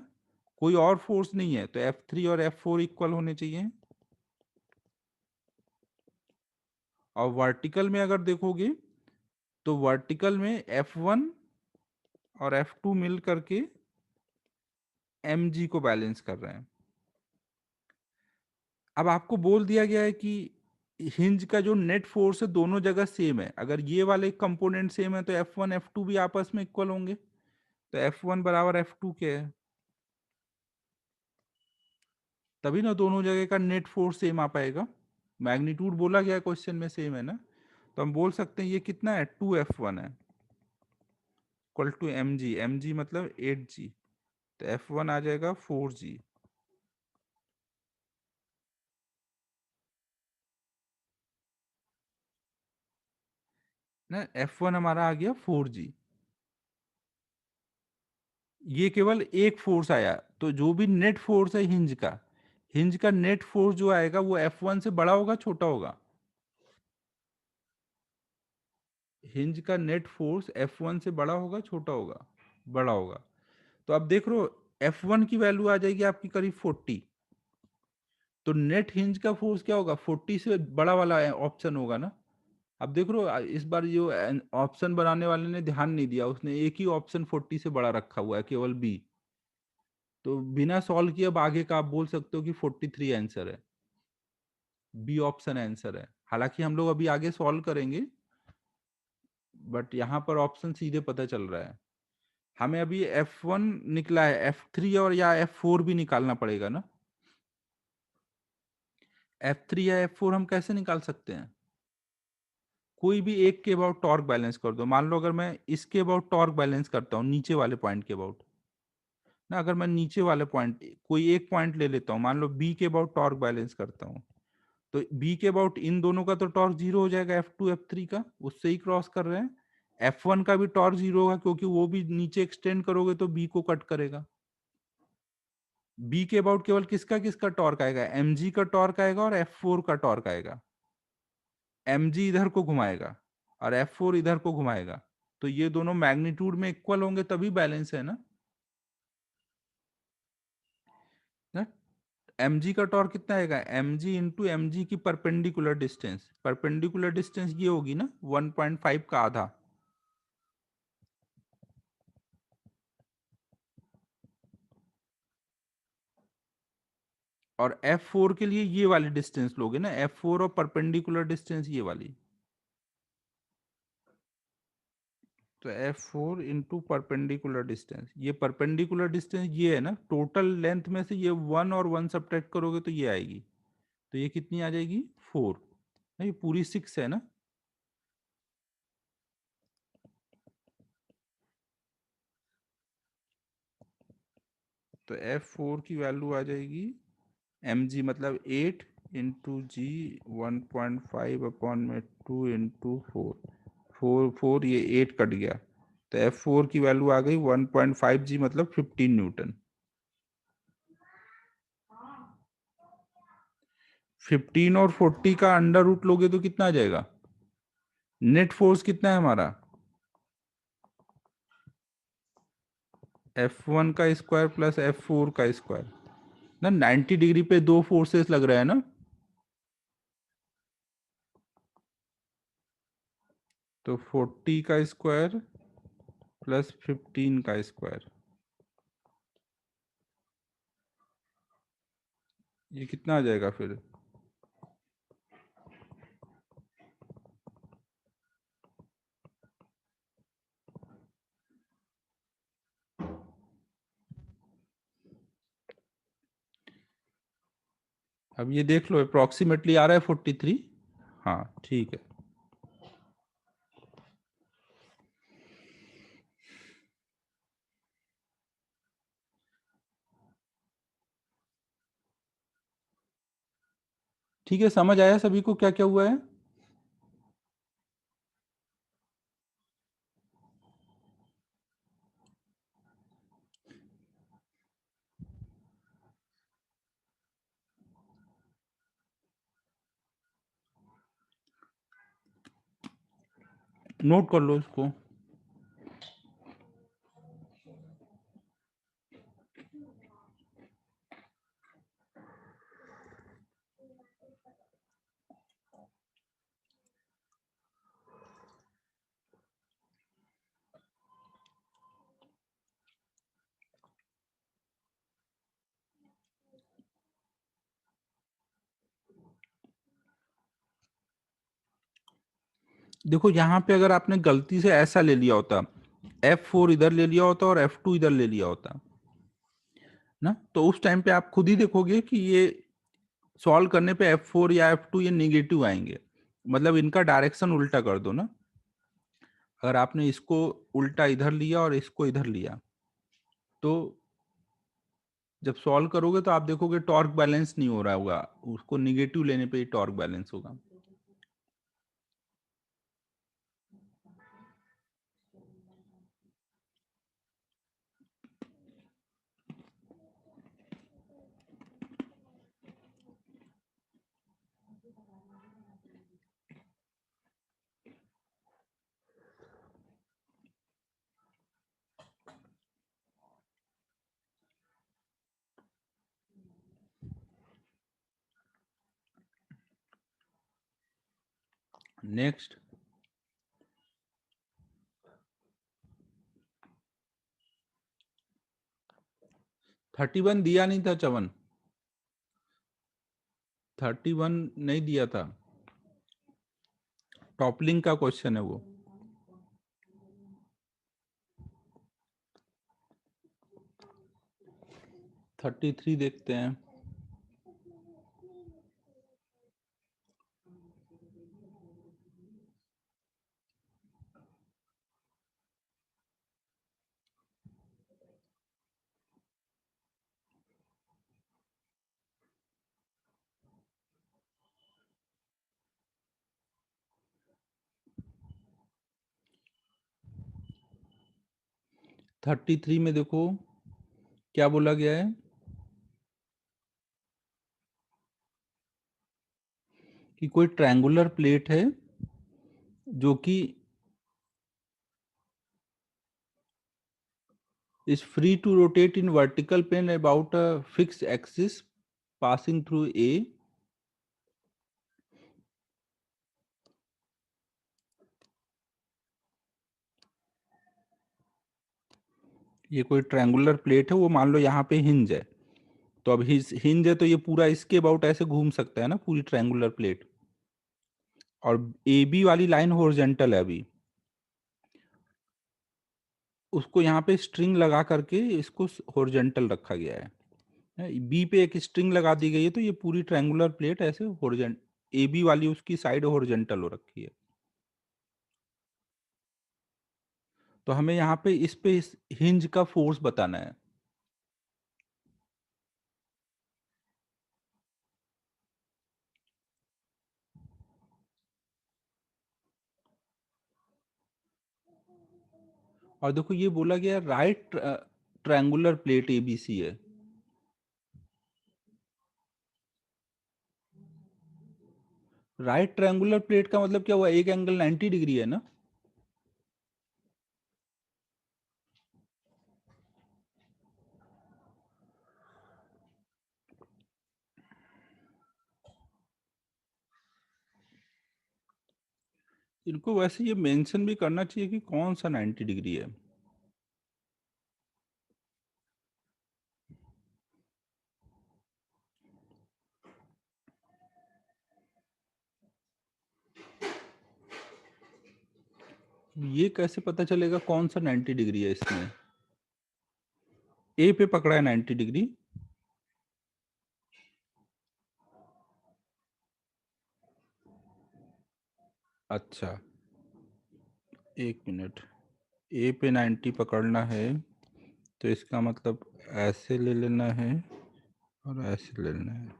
कोई और फोर्स नहीं है, तो F3 और F4 इक्वल होने चाहिए। और वर्टिकल में अगर देखोगे तो वर्टिकल में F1 और F2 मिल करके mg को बैलेंस कर रहे हैं। अब आपको बोल दिया गया है कि हिंज का जो नेट फोर्स है दोनों जगह सेम है। अगर ये वाले कंपोनेंट सेम है तो F1 F2 भी आपस में इक्वल होंगे। तो F1 बराबर F2 क्या है, तभी ना दोनों जगह का नेट फोर्स सेम आ पाएगा। मैग्नीट्यूड बोला गया क्वेश्चन में सेम है ना, तो हम बोल सकते हैं ये कितना है, 2F1 है, इक्वल टू mg। mg मतलब 8g, तो F1 आ जाएगा 4g। ना F1 हमारा आ गया 4g। ये केवल एक फोर्स आया, तो जो भी नेट फोर्स है हिंज का नेट फोर्स जो आएगा वो F1 से बड़ा होगा छोटा होगा। हिंज का नेट फोर्स F1 से बड़ा होगा छोटा होगा, बड़ा होगा। तो अब देख रहे हो F1 की वैल्यू आ जाएगी आपकी करीब 40, तो नेट हिंज का फोर्स क्या होगा, 40 से बड़ा वाला ऑप्शन होगा ना। अब देख रहे हो इस बार जो ऑप्शन बनाने वाले ने ध्यान नहीं दिया, उसने एक ही ऑप्शन 40 से बड़ा रखा हुआ है, केवल बी। तो बिना सॉल्व किए अब आगे का आप बोल सकते हो कि 43 आंसर है, बी ऑप्शन आंसर है। हालांकि हम लोग अभी आगे सॉल्व करेंगे, बट यहाँ पर ऑप्शन सीधे पता चल रहा है। हमें अभी F1 निकला है, F3 और या F4 भी निकालना पड़ेगा ना। F3 या F4 हम कैसे निकाल सकते हैं, कोई भी एक के अबाउट टॉर्क बैलेंस कर दो। मान लो अगर मैं इसके अबाउट टॉर्क बैलेंस करता हूँ, नीचे वाले पॉइंट के अबाउट ना, अगर मैं नीचे वाले पॉइंट कोई एक पॉइंट ले लेता हूँ, मान लो बी के अबाउट टॉर्क बैलेंस करता हूँ, तो बी के अबाउट इन दोनों का तो टॉर्क जीरो हो जाएगा, F2 F3 का, उससे ही क्रॉस कर रहे हैं। F1 का भी टॉर्क जीरो होगा, क्योंकि वो भी नीचे एक्सटेंड करोगे तो बी को कट करेगा। बी के अबाउट केवल किसका किसका टॉर्क आएगा, mg का टॉर्क आएगा और F4 का टॉर्क आएगा। mg इधर को घुमाएगा और F4 इधर को घुमाएगा, तो ये दोनों मैग्नीट्यूड में इक्वल होंगे तभी बैलेंस है ना। mg का टॉर्क कितना आएगा, mg इंटू एम जी की परपेंडिकुलर डिस्टेंस, परपेंडिकुलर डिस्टेंस ये होगी ना 1.5 का आधा। और F4 के लिए ये वाली डिस्टेंस लोगे ना, F4 और परपेंडिकुलर डिस्टेंस ये वाली, तो F4 इंटू परपेंडिकुलर डिस्टेंस, ये परपेंडिकुलर डिस्टेंस ये है ना, टोटल लेंथ में से ये 1 और 1 सब्ट्रैक्ट करोगे तो ये आएगी, तो ये कितनी आ जाएगी 4, नहीं पूरी 6 है ना। तो F4 की वैल्यू आ जाएगी mg मतलब 8 इंटू जी 1.5 अपॉन में 2 इंटू 4 ये 8 कट गया, तो F4 की वैल्यू आ गई 1.5 जी मतलब 15 न्यूटन। 15 और 40 का अंडर रूट लोगे तो कितना आ जाएगा, नेट फोर्स कितना है हमारा, F1 का स्क्वायर प्लस F4 का स्क्वायर ना। 90 डिग्री पे दो फोर्सेस लग रहा है ना, तो 40 का स्क्वायर प्लस 15 का स्क्वायर, ये कितना आ जाएगा फिर। अब ये देख लो अप्रोक्सीमेटली आ रहा है 43। हाँ ठीक है। ठीक है, समझ आया सभी को क्या क्या हुआ है। नोट कर लो इसको। देखो यहाँ पे अगर आपने गलती से ऐसा ले लिया होता, F4 इधर ले लिया होता और F2 इधर ले लिया होता ना, तो उस टाइम पे आप खुद ही देखोगे कि ये सॉल्व करने पे F4 या F2 ये निगेटिव आएंगे। मतलब इनका डायरेक्शन उल्टा कर दो ना, अगर आपने इसको उल्टा इधर लिया और इसको इधर लिया, तो जब सॉल्व करोगे तो आप देखोगे टॉर्क बैलेंस नहीं हो रहा होगा, उसको निगेटिव लेने पे ही टॉर्क बैलेंस होगा। नेक्स्ट 31 दिया नहीं था चवन, 31 नहीं दिया था, टॉपलिंग का क्वेश्चन है वो। 33 देखते हैं। थर्टी थ्री में देखो क्या बोला गया है कि कोई ट्रायंगुलर प्लेट है जो कि is free to rotate in vertical plane about a fixed axis passing through A. ये कोई ट्रायंगुलर प्लेट है, वो मान लो यहाँ पे हिंज है, तो अब हिंज है तो ये पूरा इसके अबाउट ऐसे घूम सकता है ना, पूरी ट्रायंगुलर प्लेट। और ए बी वाली लाइन हॉरिजॉन्टल है अभी, उसको यहाँ पे स्ट्रिंग लगा करके इसको हॉरिजॉन्टल रखा गया है। बी पे एक स्ट्रिंग लगा दी गई है, तो ये पूरी ट्रायंगुलर प्लेट ऐसे हॉरिजॉन्टल, ए बी वाली उसकी साइड हॉरिजॉन्टल हो रखी है। तो हमें यहाँ पे इस हिंज का फोर्स बताना है। और देखो ये बोला गया राइट ट्रायंगुलर प्लेट एबीसी है। राइट ट्रायंगुलर प्लेट का मतलब क्या हुआ, एक एंगल 90 डिग्री है ना। इनको वैसे ये मेंशन भी करना चाहिए कि कौन सा 90 डिग्री है। ये कैसे पता चलेगा कौन सा 90 डिग्री है इसमें। ए पे पकड़ा है 90 डिग्री। अच्छा, एक मिनट, ए पे 90 पकड़ना है तो इसका मतलब ऐसे ले लेना है और ऐसे ले लेना है।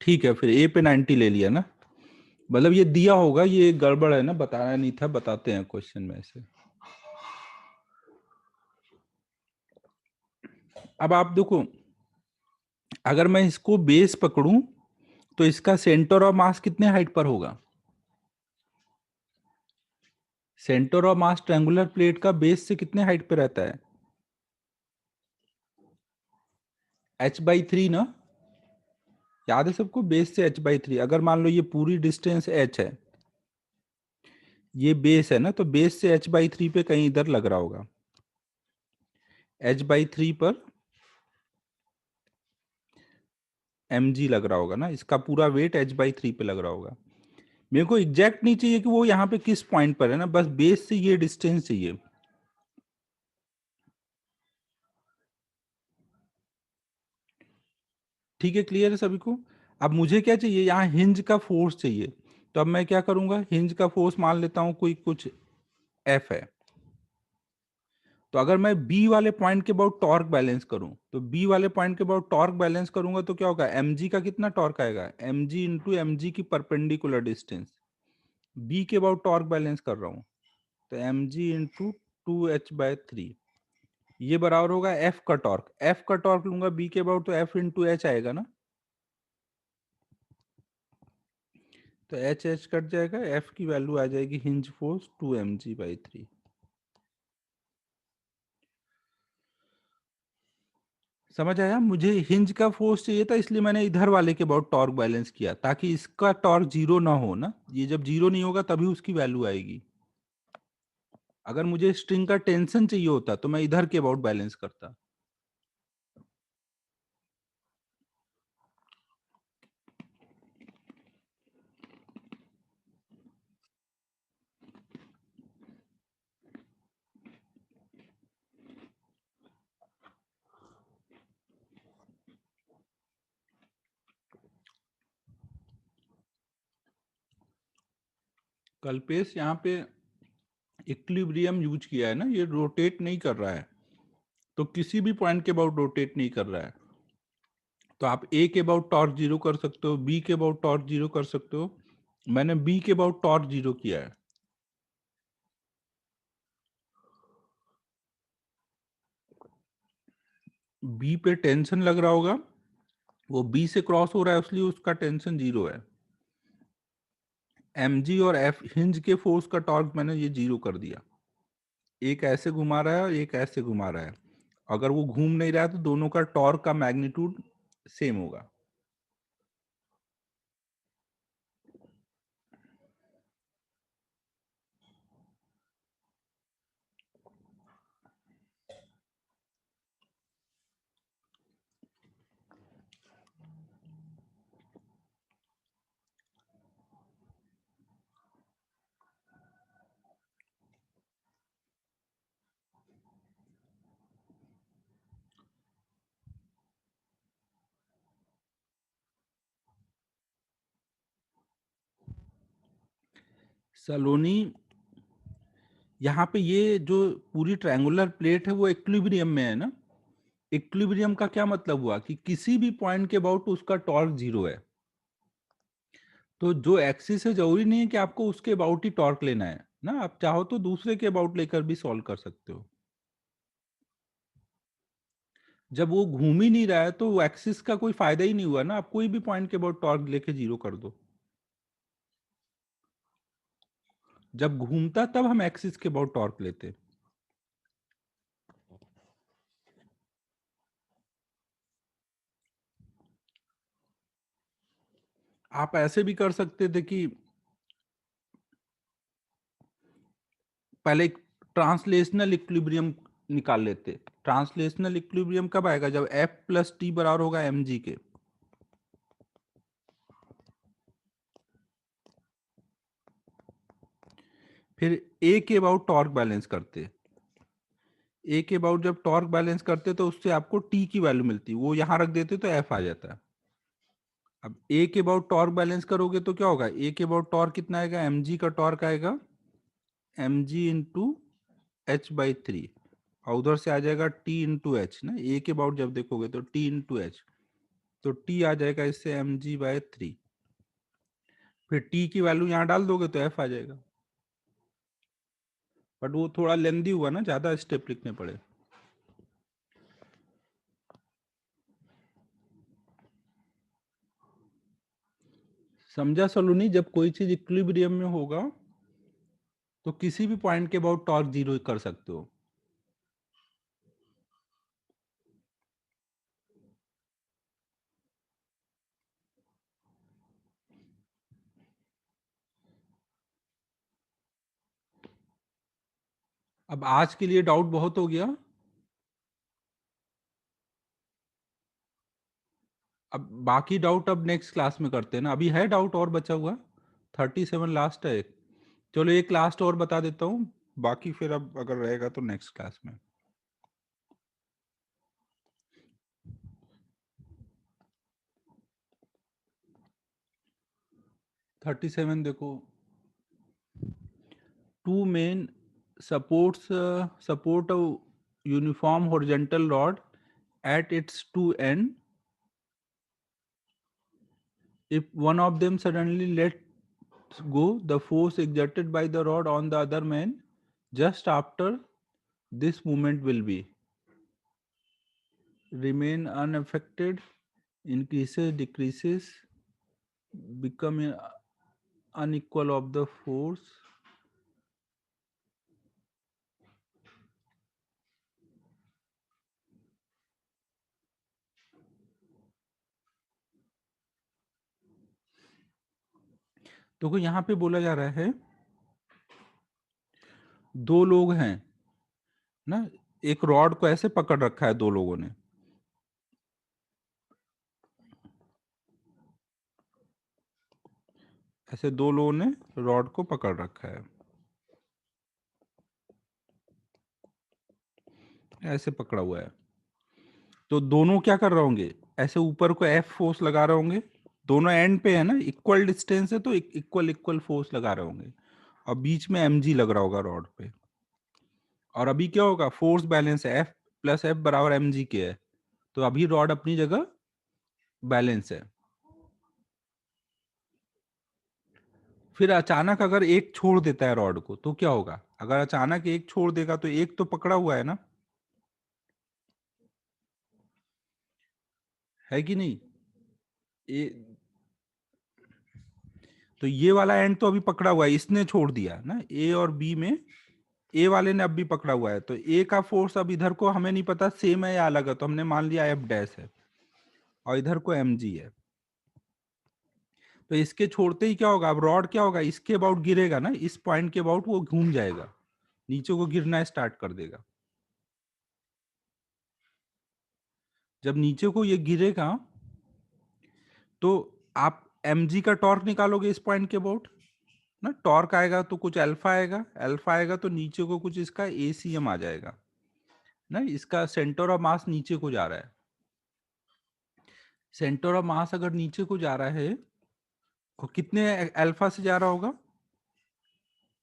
ठीक है, फिर ए पे 90 ले लिया ना, मतलब ये दिया होगा, ये गड़बड़ है ना, बताया नहीं था, बताते हैं क्वेश्चन में से। अब आप देखो, अगर मैं इसको बेस पकड़ूं तो इसका सेंटर ऑफ मास कितने हाइट पर होगा। Centre of mass triangular plate का बेस से कितने हाइट पे रहता है, h/3 ना। याद है सबको, बेस से h/3। अगर मान लो ये पूरी डिस्टेंस h है, ये बेस है ना, तो बेस से h/3 पे कहीं इधर लग रहा होगा, h/3 पर mg लग रहा होगा ना, इसका पूरा वेट h/3 पे लग रहा होगा। मेरे को एग्जैक्ट नहीं चाहिए कि वो यहाँ पे किस पॉइंट पर है ना, बस बेस से ये डिस्टेंस चाहिए। ठीक है, क्लियर है सभी को। अब मुझे क्या चाहिए, यहाँ हिंज का फोर्स चाहिए। तो अब मैं क्या करूंगा, हिंज का फोर्स मान लेता हूं कोई कुछ एफ है। तो अगर मैं बी वाले पॉइंट के अबाउट टॉर्क बैलेंस करूं, तो बी वाले पॉइंट के अबाउट टॉर्क बैलेंस करूंगा तो क्या होगा, mg का कितना टॉर्क आएगा, mg इंटू एम की परपेंडिकुलर डिस्टेंस। बी के अबाउट टॉर्क बैलेंस कर रहा हूं, तो mg इंटू 2h/3, ये बराबर होगा एफ का टॉर्क। एफ का टॉर्क लूंगा बी के अबाउट, तो एफ इंटू एच आएगा ना, तो एच एच कट जाएगा, एफ की वैल्यू आ जाएगी हिंज फोर्स 2mg/3। समझ आया। मुझे हिंज का फोर्स चाहिए था, इसलिए मैंने इधर वाले के अबाउट टॉर्क बैलेंस किया, ताकि इसका टॉर्क जीरो ना हो ना, ये जब जीरो नहीं होगा तभी उसकी वैल्यू आएगी। अगर मुझे स्ट्रिंग का टेंशन चाहिए होता तो मैं इधर के अबाउट बैलेंस करता। कल्पेश यहाँ पे इक्विलिब्रियम यूज किया है ना, ये रोटेट नहीं कर रहा है, तो किसी भी पॉइंट के अबाउट रोटेट नहीं कर रहा है। तो आप ए के अबाउट टॉर्क जीरो कर सकते हो, बी के अबाउट टॉर्क जीरो कर सकते हो। मैंने बी के अबाउट टॉर्क जीरो किया है। बी पे टेंशन लग रहा होगा, वो बी से क्रॉस हो रहा है, इसलिए उसका टेंशन जीरो है। mg और एफ हिंज के फोर्स का टॉर्क मैंने ये जीरो कर दिया। एक ऐसे घुमा रहा है और एक ऐसे घुमा रहा है। अगर वो घूम नहीं रहा है तो दोनों का टॉर्क का मैग्नीट्यूड सेम होगा। सलोनी, यहाँ पे ये जो पूरी ट्रायंगुलर प्लेट है वो इक्विलिब्रियम में है ना। इक्विलिब्रियम का क्या मतलब हुआ कि किसी भी पॉइंट के अबाउट उसका टॉर्क जीरो है। तो जो एक्सिस है जरूरी नहीं है कि आपको उसके अबाउट ही टॉर्क लेना है ना, आप चाहो तो दूसरे के अबाउट लेकर भी सॉल्व कर सकते हो। जब वो घूम ही नहीं रहा है तो वो एक्सिस का कोई फायदा ही नहीं हुआ ना, आप कोई भी पॉइंट के अबाउट टॉर्क लेके जीरो कर दो। जब घूमता तब हम एक्सिस के अबाउट टॉर्क लेते। आप ऐसे भी कर सकते थे कि पहले एक ट्रांसलेशनल इक्विलिब्रियम निकाल लेते। ट्रांसलेशनल इक्विलिब्रियम कब आएगा, जब एफ प्लस टी बराबर होगा एम जी के। फिर ए के अबाउट टॉर्क बैलेंस करते। ए के अबाउट जब टॉर्क बैलेंस करते तो उससे आपको टी की वैल्यू मिलती, वो यहां रख देते तो एफ आ जाता। अब ए के अबाउट टॉर्क बैलेंस करोगे तो क्या होगा, ए के अबाउट टॉर्क कितना आएगा, एम जी का टॉर्क आएगा एम जी इंटू h/3, और उधर से आ जाएगा टी इंटू एच ना, ए के अबाउट जब देखोगे तो टी इंटू एच, तो टी आ जाएगा इससे mg/3। फिर टी की वैल्यू यहाँ डाल दोगे तो एफ आ जाएगा। बट वो थोड़ा लेंदी हुआ ना, ज्यादा स्टेप लिखने पड़े। समझा सलोनी, जब कोई चीज इक्विलिब्रियम में होगा तो किसी भी पॉइंट के अबाउट टॉर्क जीरो कर सकते हो। अब आज के लिए डाउट बहुत हो गया। अब बाकी डाउट अब नेक्स्ट क्लास में करते हैं ना, अभी है डाउट और बचा हुआ। 37 लास्ट है एक। चलो एक लास्ट और बता देता हूँ, बाकी फिर अब अगर रहेगा तो नेक्स्ट क्लास में। थर्टी सेवन देखो, two men support a uniform horizontal rod at its two end. If one of them suddenly lets go, the force exerted by the rod on the other man just after this movement will be remain unaffected, increases, decreases, become unequal of the force. तो यहाँ पे बोला जा रहा है दो लोग हैं ना, एक रॉड को ऐसे पकड़ रखा है दो लोगों ने, ऐसे दो लोगों ने रॉड को पकड़ रखा है, ऐसे पकड़ा हुआ है। तो दोनों क्या कर रहे होंगे, ऐसे ऊपर को एफ फोर्स लगा रहे होंगे, दोनों एंड पे है ना, इक्वल डिस्टेंस है तो इक्वल इक्वल फोर्स लगा रहे होंगे, और बीच में एम लग रहा होगा रॉड पे। और अभी क्या होगा, फोर्स बैलेंस है, एफ प्लस एफ बराबर एम के है, तो अभी रॉड अपनी जगह बैलेंस है। फिर अचानक अगर एक छोड़ देता है रॉड को तो क्या होगा, अगर अचानक एक छोड़ देगा तो एक तो पकड़ा हुआ है ना, है कि नहीं। ए, तो ये वाला एंड तो अभी पकड़ा हुआ है, इसने छोड़ दिया ना, ए और बी में ए वाले ने अब भी पकड़ा हुआ है, तो ए का फोर्स अब इधर को हमें नहीं पता सेम है या अलग है, तो हमने मान लिया एफ डैश है, और इधर को एम है। तो इसके छोड़ते ही क्या होगा, अब रॉड क्या होगा, इसके अबाउट गिरेगा ना, इस पॉइंट के अबाउट वो घूम जाएगा, नीचे को गिरना स्टार्ट कर देगा। जब नीचे को ये गिरेगा तो आप एम का टॉर्क निकालोगे इस पॉइंट के अबाउट ना, टॉर्क आएगा तो कुछ अल्फा आएगा, अल्फा आएगा तो नीचे को कुछ इसका एसीएम आ जाएगा ना, इसका सेंटर ऑफ मास नीचे को जा रहा है, सेंटर ऑफ मास अगर नीचे को जा रहा है तो कितने अल्फा से जा रहा होगा,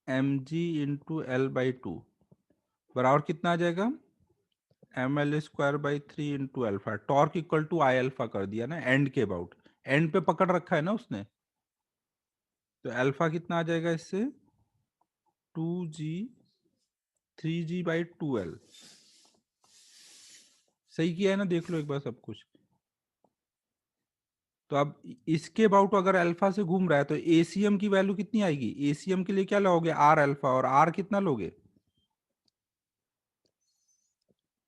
M G into L by two बराबर कितना आ जाएगा, M L square by three into alpha, torque equal to I alpha कर दिया ना एंड के अबाउट, एंड पे पकड़ रखा है ना उसने, तो अल्फा कितना आ जाएगा इससे, two G three G by two L. सही किया है ना, देख लो एक बार सब कुछ। तो अब इसके अबाउट अगर अल्फा से घूम रहा है तो एसीएम की वैल्यू कितनी आएगी, एसीएम के लिए क्या लोगे, आर अल्फा, और आर कितना लोगे,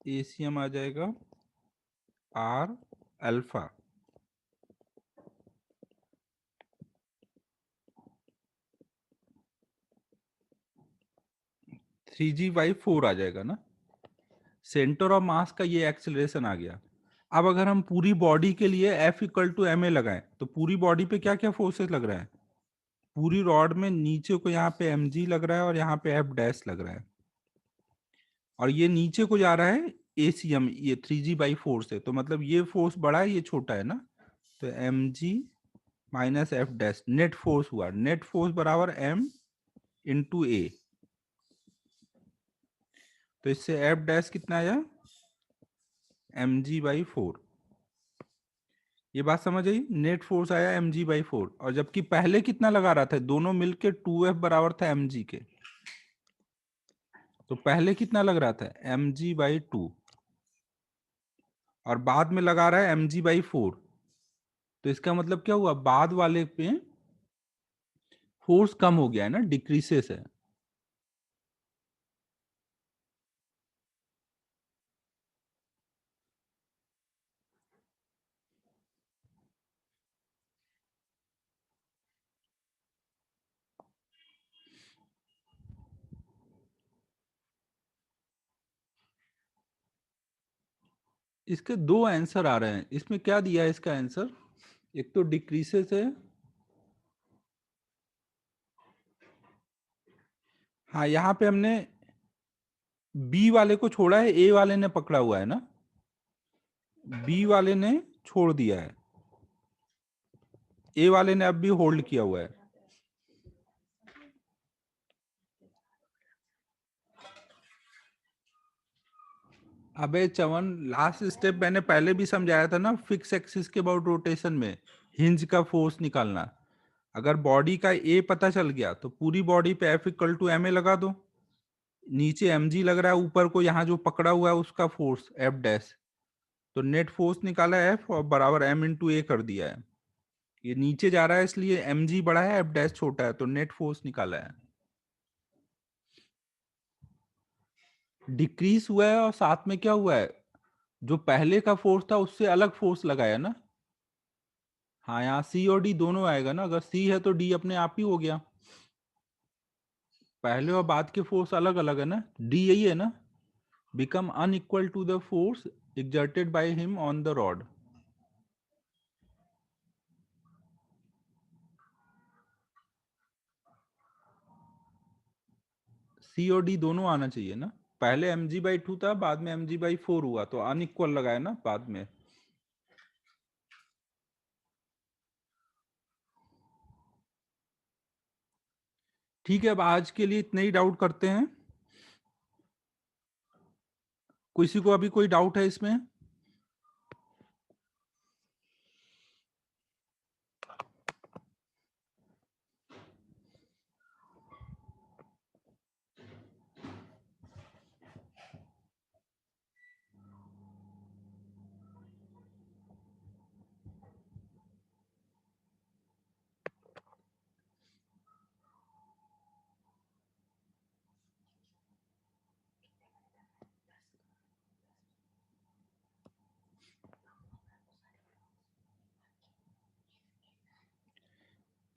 एसीएम आ जाएगा आर अल्फा, 3g/4 आ जाएगा ना, सेंटर ऑफ मास का ये एक्सेलरेशन आ गया। अब अगर हम पूरी बॉडी के लिए F equal to M A लगाएं तो पूरी बॉडी पे क्या क्या फोर्सेस लग रहा है, पूरी रॉड में नीचे को यहाँ पे एम लग रहा है और यहाँ पे एफ डैश लग रहा है, और ये नीचे को जा रहा है एसीएम, ये 3g/4 से, तो मतलब ये फोर्स बड़ा है ये छोटा है ना, तो M G minus F dash net force हुआ, नेट फोर्स बराबर एम इंटू ए, तो इससे एफ डैश कितना आया, mg/4। ये बात समझ आई, नेट फोर्स आया mg/4, और जबकि पहले कितना लगा रहा था, दोनों मिलके 2f बराबर था mg के, तो पहले कितना लग रहा था mg/2, और बाद में लगा रहा है mg/4, तो इसका मतलब क्या हुआ, बाद वाले पे फोर्स कम हो गया है ना, डिक्रीसेस है। इसके दो आंसर आ रहे हैं, इसमें क्या दिया है इसका आंसर, एक तो डिक्रीसेस है, हाँ, यहाँ पे हमने बी वाले को छोड़ा है, ए वाले ने पकड़ा हुआ है ना, बी वाले ने छोड़ दिया है, ए वाले ने अब भी होल्ड किया हुआ है। अबे चवन, लास्ट स्टेप मैंने पहले भी समझाया था ना, फिक्स एक्सिस के अबाउट रोटेशन में हिंज का फोर्स निकालना। अगर बॉडी का ए पता चल गया तो पूरी बॉडी पे F equal to M A लगा दो, नीचे एम जी लग रहा है, ऊपर को यहाँ जो पकड़ा हुआ है उसका फोर्स एफ डैश, तो नेट फोर्स निकाला है एफ और बराबर एम इंटू ए कर दिया है। ये नीचे जा रहा है इसलिए एम जी बड़ा है, एफ डैश छोटा है, तो नेट फोर्स निकाला है। डिक्रीज हुआ है और साथ में क्या हुआ है, जो पहले का फोर्स था उससे अलग फोर्स लगाया ना। हाँ, यहाँ सी और डी दोनों आएगा ना, अगर सी है तो डी अपने आप ही हो गया। पहले और बाद के फोर्स अलग अलग है ना, डी यही है ना, become unequal to the force exerted by him on the rod। C और डी दोनों आना चाहिए ना, पहले एम जी बाई टू था, बाद में एम जी बाई फोर हुआ, तो अनइक्वल लगाया ना बाद में। ठीक है, अब आज के लिए इतने ही डाउट करते हैं। किसी को अभी कोई डाउट है इसमें?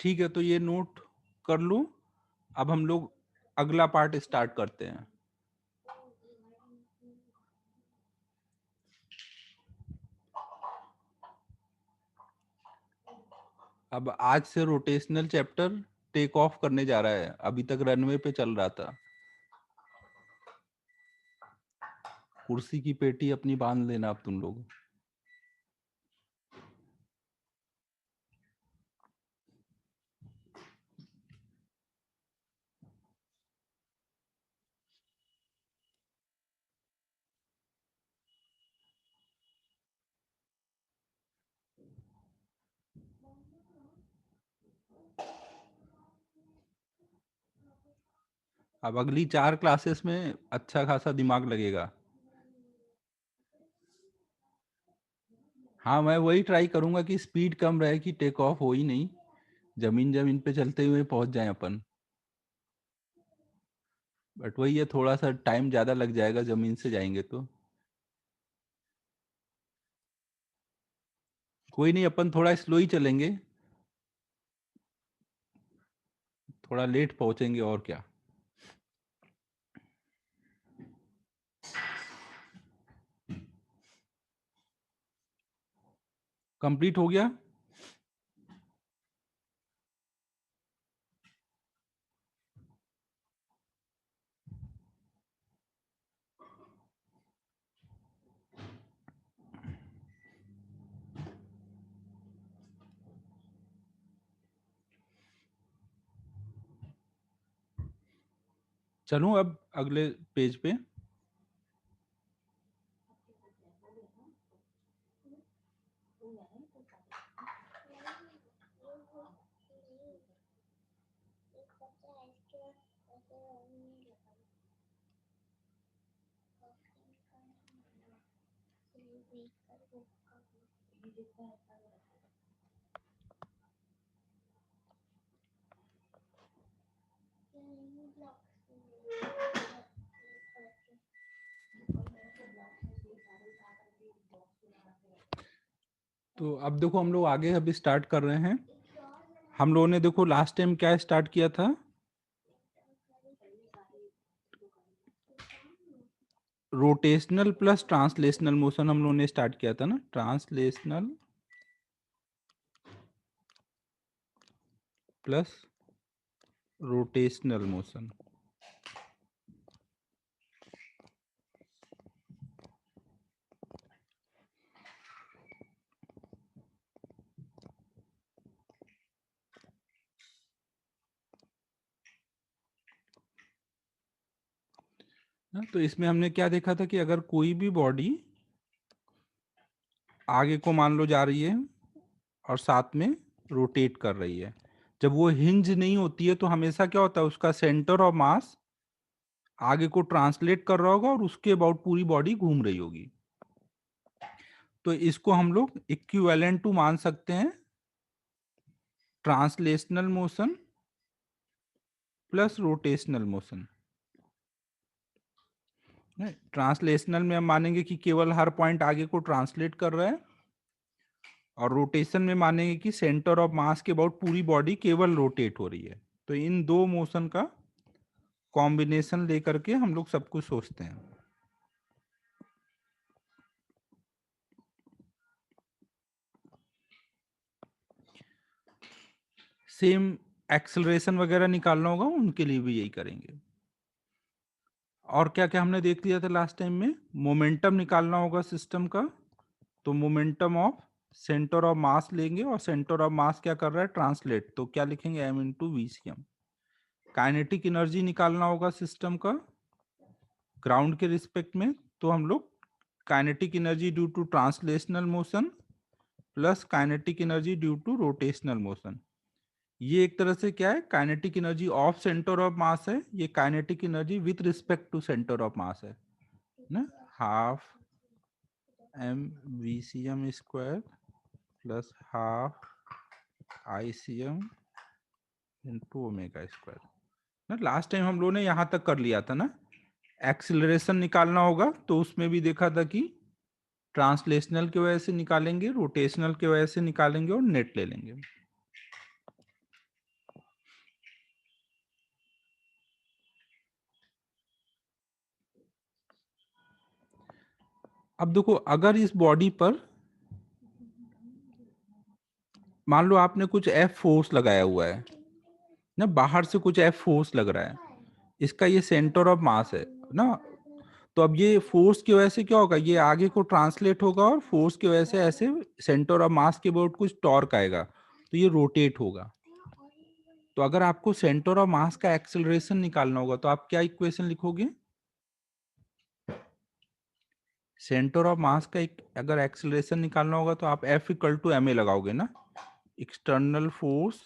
ठीक है, तो ये नोट कर लो। अब हम लोग अगला पार्ट स्टार्ट करते हैं। अब आज से रोटेशनल चैप्टर टेक ऑफ करने जा रहा है, अभी तक रनवे पे चल रहा था। कुर्सी की पेटी अपनी बांध लेना अब तुम लोग। अब अगली 4 क्लासेस में अच्छा खासा दिमाग लगेगा। हाँ, मैं वही ट्राई करूंगा कि स्पीड कम रहे, कि टेक ऑफ हो ही नहीं, जमीन जमीन पे चलते हुए पहुंच जाए अपन। बट वही है, थोड़ा सा टाइम ज्यादा लग जाएगा जमीन से जाएंगे तो। कोई नहीं, अपन थोड़ा स्लो ही चलेंगे, थोड़ा लेट पहुंचेंगे और क्या। कंप्लीट हो गया। चलूं अब अगले पेज पे। तो अब देखो, हम लोग आगे अभी स्टार्ट कर रहे हैं। हम लोगों ने देखो लास्ट टाइम क्या स्टार्ट किया था, रोटेशनल प्लस ट्रांसलेशनल मोशन हम लोगों ने स्टार्ट किया था ना, ट्रांसलेशनल प्लस रोटेशनल मोशन। तो इसमें हमने क्या देखा था कि अगर कोई भी बॉडी आगे को मान लो जा रही है और साथ में रोटेट कर रही है, जब वो हिंज नहीं होती है तो हमेशा क्या होता है, उसका सेंटर ऑफ मास आगे को ट्रांसलेट कर रहा होगा और उसके अबाउट पूरी बॉडी घूम रही होगी। तो इसको हम लोग इक्विवेलेंट टू मान सकते हैं translational motion plus rotational motion. Translational में हम मानेंगे कि केवल हर पॉइंट आगे को ट्रांसलेट कर रहा है, और रोटेशन में मानेंगे कि सेंटर ऑफ मास के अबाउट पूरी बॉडी केवल रोटेट हो रही है। तो इन दो मोशन का कॉम्बिनेशन लेकर के हम लोग सब कुछ सोचते हैं। सेम एक्सेलरेशन वगैरह निकालना होगा, उनके लिए भी यही करेंगे। और क्या क्या हमने देख लिया था लास्ट टाइम में, मोमेंटम निकालना होगा सिस्टम का, तो मोमेंटम ऑफ सेंटर ऑफ मास लेंगे, और सेंटर ऑफ मास क्या कर रहा है, ट्रांसलेट, तो क्या लिखेंगे, m into V C M. Kinetic energy निकालना होगा सिस्टम का ग्राउंड के रिस्पेक्ट में, तो हम लोग kinetic energy due to translational motion plus kinetic energy due to rotational motion. ये एक तरह से क्या है, kinetic energy of centre of mass है, ये kinetic energy with respect to centre of mass है ना, half M V C M square plus half I C M into omega square ना। लास्ट टाइम हम लोगों ने यहाँ तक कर लिया था ना। एक्सिलरेशन निकालना होगा तो उसमें भी देखा था कि ट्रांसलेशनल की वजह से निकालेंगे, रोटेशनल की वजह से निकालेंगे और नेट ले लेंगे। अब देखो, अगर इस बॉडी पर मान लो आपने कुछ एफ फोर्स लगाया हुआ है ना, बाहर से कुछ एफ फोर्स लग रहा है, इसका ये सेंटर ऑफ मास है ना, तो अब ये फोर्स की वजह से क्या होगा, ये आगे को ट्रांसलेट होगा और फोर्स की वजह से ऐसे सेंटर ऑफ मास के अबाउट कुछ टॉर्क आएगा, तो ये रोटेट होगा। तो अगर आपको सेंटर ऑफ मास का एक्सेलरेशन निकालना होगा तो आप क्या इक्वेशन लिखोगे, सेंटर ऑफ मास का अगर एक्सेलरेशन निकालना होगा तो आप F equal to M A लगाओगे ना, एक्सटर्नल फोर्स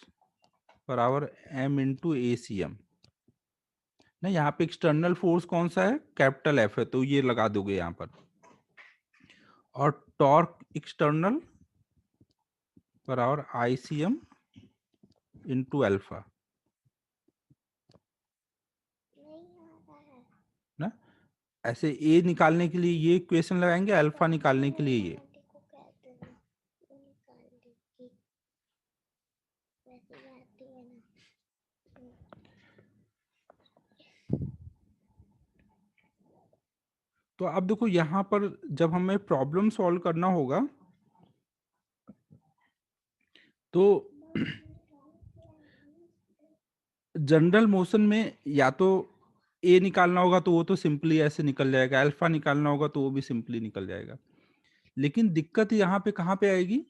बराबर m into A C M ना। यहाँ पे एक्सटर्नल फोर्स कौन सा है, कैपिटल F है, तो ये लगा दोगे यहाँ पर, और टॉर्क एक्सटर्नल बराबर आई सी एम इंटू एल्फा ना। ऐसे ए निकालने के लिए ये इक्वेशन लगाएंगे, अल्फा निकालने के लिए ये। तो अब देखो यहाँ पर जब हमें प्रॉब्लम सॉल्व करना होगा तो जनरल मोशन में या तो ए निकालना होगा तो वो तो सिंपली ऐसे निकल जाएगा, अल्फा निकालना होगा तो वो भी सिंपली निकल जाएगा। लेकिन दिक्कत यहाँ पे कहाँ पे आएगी,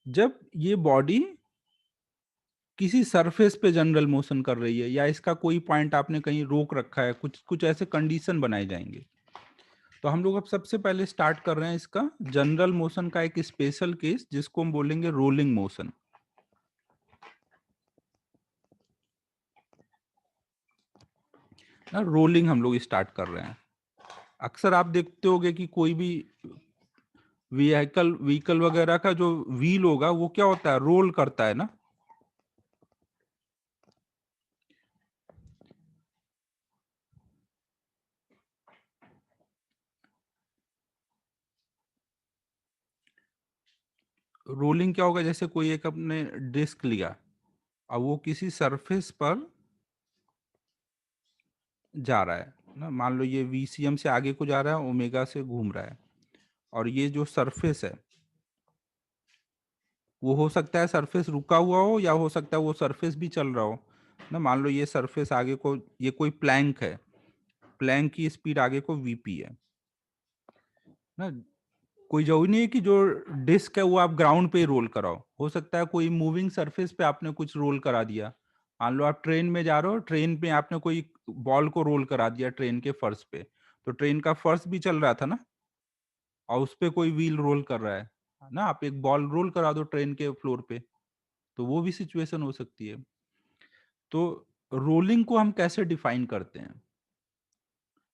जब ये बॉडी किसी सरफेस पे जनरल मोशन कर रही है, या इसका कोई पॉइंट आपने कहीं रोक रखा है, कुछ कुछ ऐसे कंडीशन बनाए जाएंगे। तो हम लोग अब सबसे पहले स्टार्ट कर रहे हैं इसका जनरल मोशन का एक स्पेशल केस, जिसको हम बोलेंगे रोलिंग मोशन ना। रोलिंग हम लोग स्टार्ट कर रहे हैं। अक्सर आप देखते होंगे कि कोई भी व्हीकल वगैरह का जो व्हील होगा वो क्या होता है, रोल करता है ना। रोलिंग क्या होगा, जैसे कोई एक अपने डिस्क लिया, अब वो किसी सरफेस पर जा रहा है ना, मान लो ये वीसीएम से आगे को जा रहा है, ओमेगा से घूम रहा है, और ये जो सरफेस है वो हो सकता है सरफेस रुका हुआ हो, या हो सकता है वो सरफेस भी चल रहा हो ना। मान लो ये सरफेस आगे को, ये कोई प्लैंक है, प्लैंक की स्पीड आगे को वीपी है ना। कोई जरूरी नहीं है कि जो डिस्क है वो आप ग्राउंड पे ही रोल कराओ, हो सकता है कोई मूविंग सरफेस पे आपने कुछ रोल करा दिया। मान लो आप ट्रेन में जा रहे हो, ट्रेन पे आपने कोई बॉल को रोल करा दिया ट्रेन के फर्श पे, तो ट्रेन का फर्श भी चल रहा था ना, और उस पे कोई व्हील रोल कर रहा है ना, आप एक बॉल रोल करा दो ट्रेन के फ्लोर पे, तो वो भी सिचुएशन हो सकती है। तो रोलिंग को हम कैसे डिफाइन करते हैं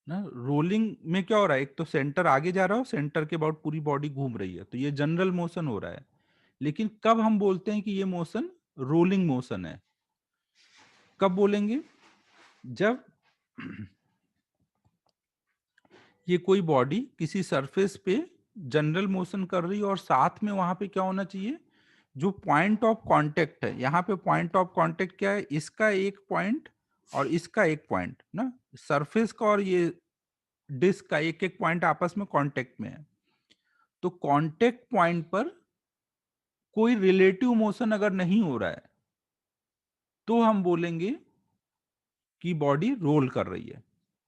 ना, रोलिंग में क्या हो रहा है, एक तो सेंटर आगे जा रहा हो, सेंटर के अबाउट पूरी बॉडी घूम रही है, तो ये जनरल मोशन हो रहा है। लेकिन कब हम बोलते हैं कि ये मोशन रोलिंग मोशन है, कब बोलेंगे, जब ये कोई बॉडी किसी सरफेस पे जनरल मोशन कर रही है, और साथ में वहां पे क्या होना चाहिए, जो पॉइंट ऑफ कांटेक्ट है, यहाँ पे पॉइंट ऑफ कांटेक्ट क्या है, इसका एक पॉइंट और इसका एक पॉइंट ना, सरफेस का और ये डिस्क का एक एक पॉइंट आपस में कांटेक्ट में है। तो कांटेक्ट पॉइंट पर कोई रिलेटिव मोशन अगर नहीं हो रहा है, तो हम बोलेंगे कि बॉडी रोल कर रही है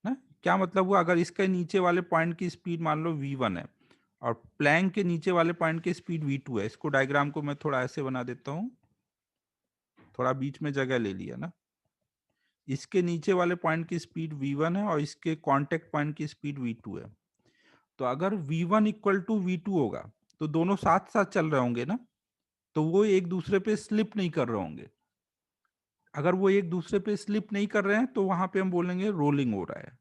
ना। क्या मतलब हुआ, अगर इसके नीचे वाले पॉइंट की स्पीड मान लो v1 है, और प्लैंक के नीचे वाले पॉइंट की स्पीड v2 है, इसको डायग्राम को मैं थोड़ा ऐसे बना देता हूँ, थोड़ा बीच में जगह ले लिया ना, इसके नीचे वाले पॉइंट की स्पीड v1 है और इसके कांटेक्ट पॉइंट की स्पीड v2 है। तो अगर v1 इक्वल टू v2 होगा, तो दोनों साथ साथ चल रहे होंगे ना, तो वो एक दूसरे पे स्लिप नहीं कर रहे होंगे। अगर वो एक दूसरे पे स्लिप नहीं कर रहे हैं, तो वहां पे हम बोलेंगे रोलिंग हो रहा है।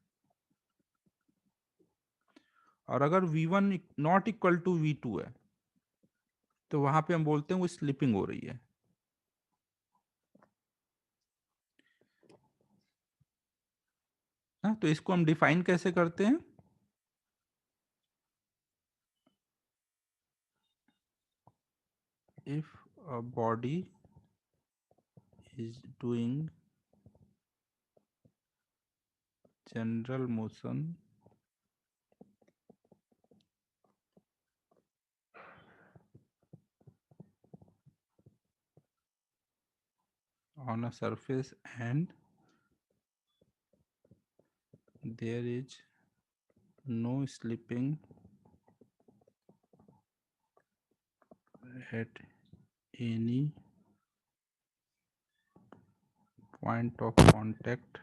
और अगर v1 not equal to v2 है, तो वहां पे हम बोलते हैं वो स्लिपिंग हो रही है ना। तो इसको हम डिफाइन कैसे करते हैं, if a body is doing general motion on a surface and there is no slipping at any point of contact,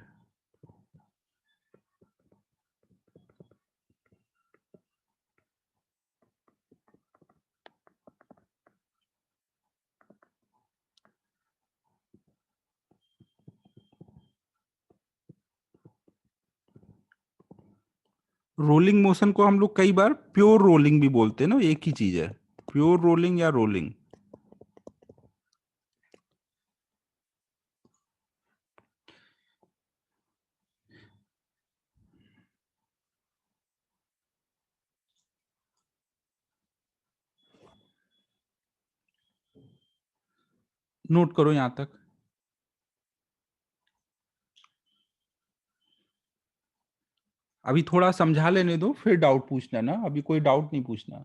rolling motion को हम लोग कई बार प्योर रोलिंग भी बोलते हैं ना, एक ही चीज है, प्योर रोलिंग या रोलिंग। नोट करो यहां तक। अभी थोड़ा समझा लेने दो, फिर डाउट पूछना ना, अभी कोई डाउट नहीं पूछना।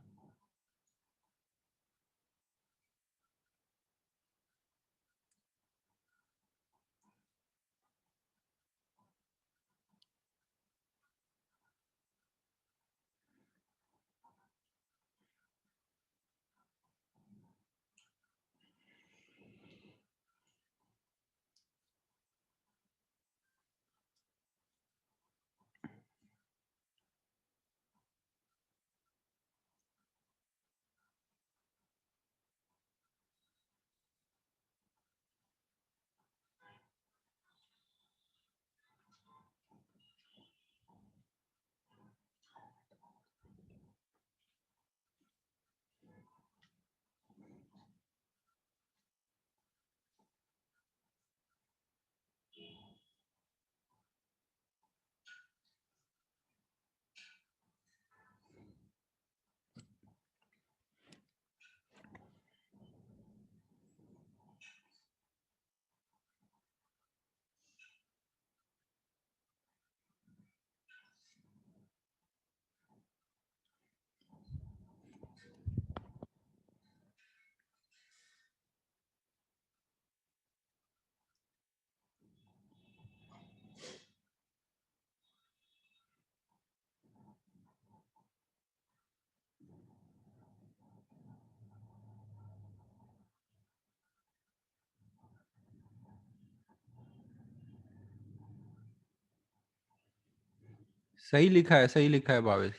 सही लिखा है, सही लिखा है भावेश।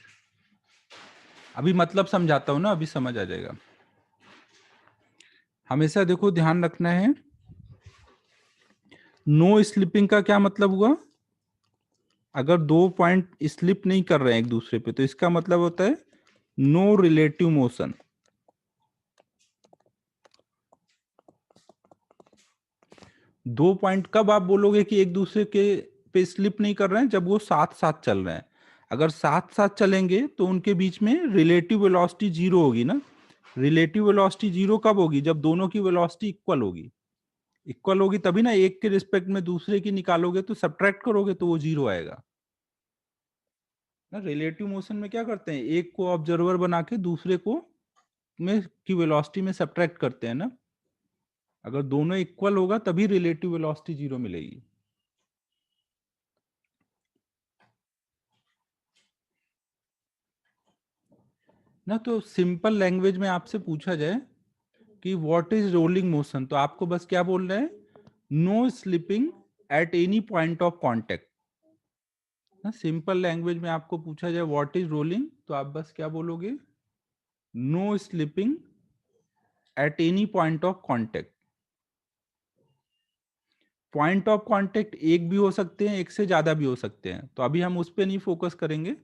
अभी मतलब समझाता हूँ ना, अभी समझ आ जाएगा। हमेशा देखो ध्यान रखना है, नो स्लिपिंग का क्या मतलब हुआ? अगर दो पॉइंट स्लिप नहीं कर रहे हैं एक दूसरे पे, तो इसका मतलब होता है नो रिलेटिव मोशन। दो पॉइंट कब आप बोलोगे कि एक दूसरे के पे स्लिप नहीं कर रहे हैं? जब वो साथ साथ चल रहे हैं। अगर साथ साथ चलेंगे तो उनके बीच में रिलेटिव वेलोसिटी जीरो होगी ना। रिलेटिव वेलोसिटी जीरो कब होगी? जब दोनों की वेलोसिटी इक्वल होगी। इक्वल होगी तभी ना, एक के रिस्पेक्ट में दूसरे की निकालोगे तो सब्ट्रैक्ट करोगे तो वो जीरो आएगा ना। रिलेटिव मोशन में क्या करते हैं, एक को ऑब्जर्वर बना के दूसरे को में की वेलोसिटी में सब्ट्रैक्ट करते हैं ना। अगर दोनों इक्वल होगा तभी रिलेटिव वेलोसिटी जीरो मिलेगी ना। तो सिंपल लैंग्वेज में आपसे पूछा जाए कि व्हाट इज रोलिंग मोशन, तो आपको बस क्या बोल रहे हैं, no slipping at any point of contact ना। सिंपल लैंग्वेज में आपको पूछा जाए व्हाट इज रोलिंग, तो आप बस क्या बोलोगे, no slipping at any point of contact. Point of contact एक भी हो सकते हैं, एक से ज्यादा भी हो सकते हैं, तो अभी हम उस पर नहीं फोकस करेंगे।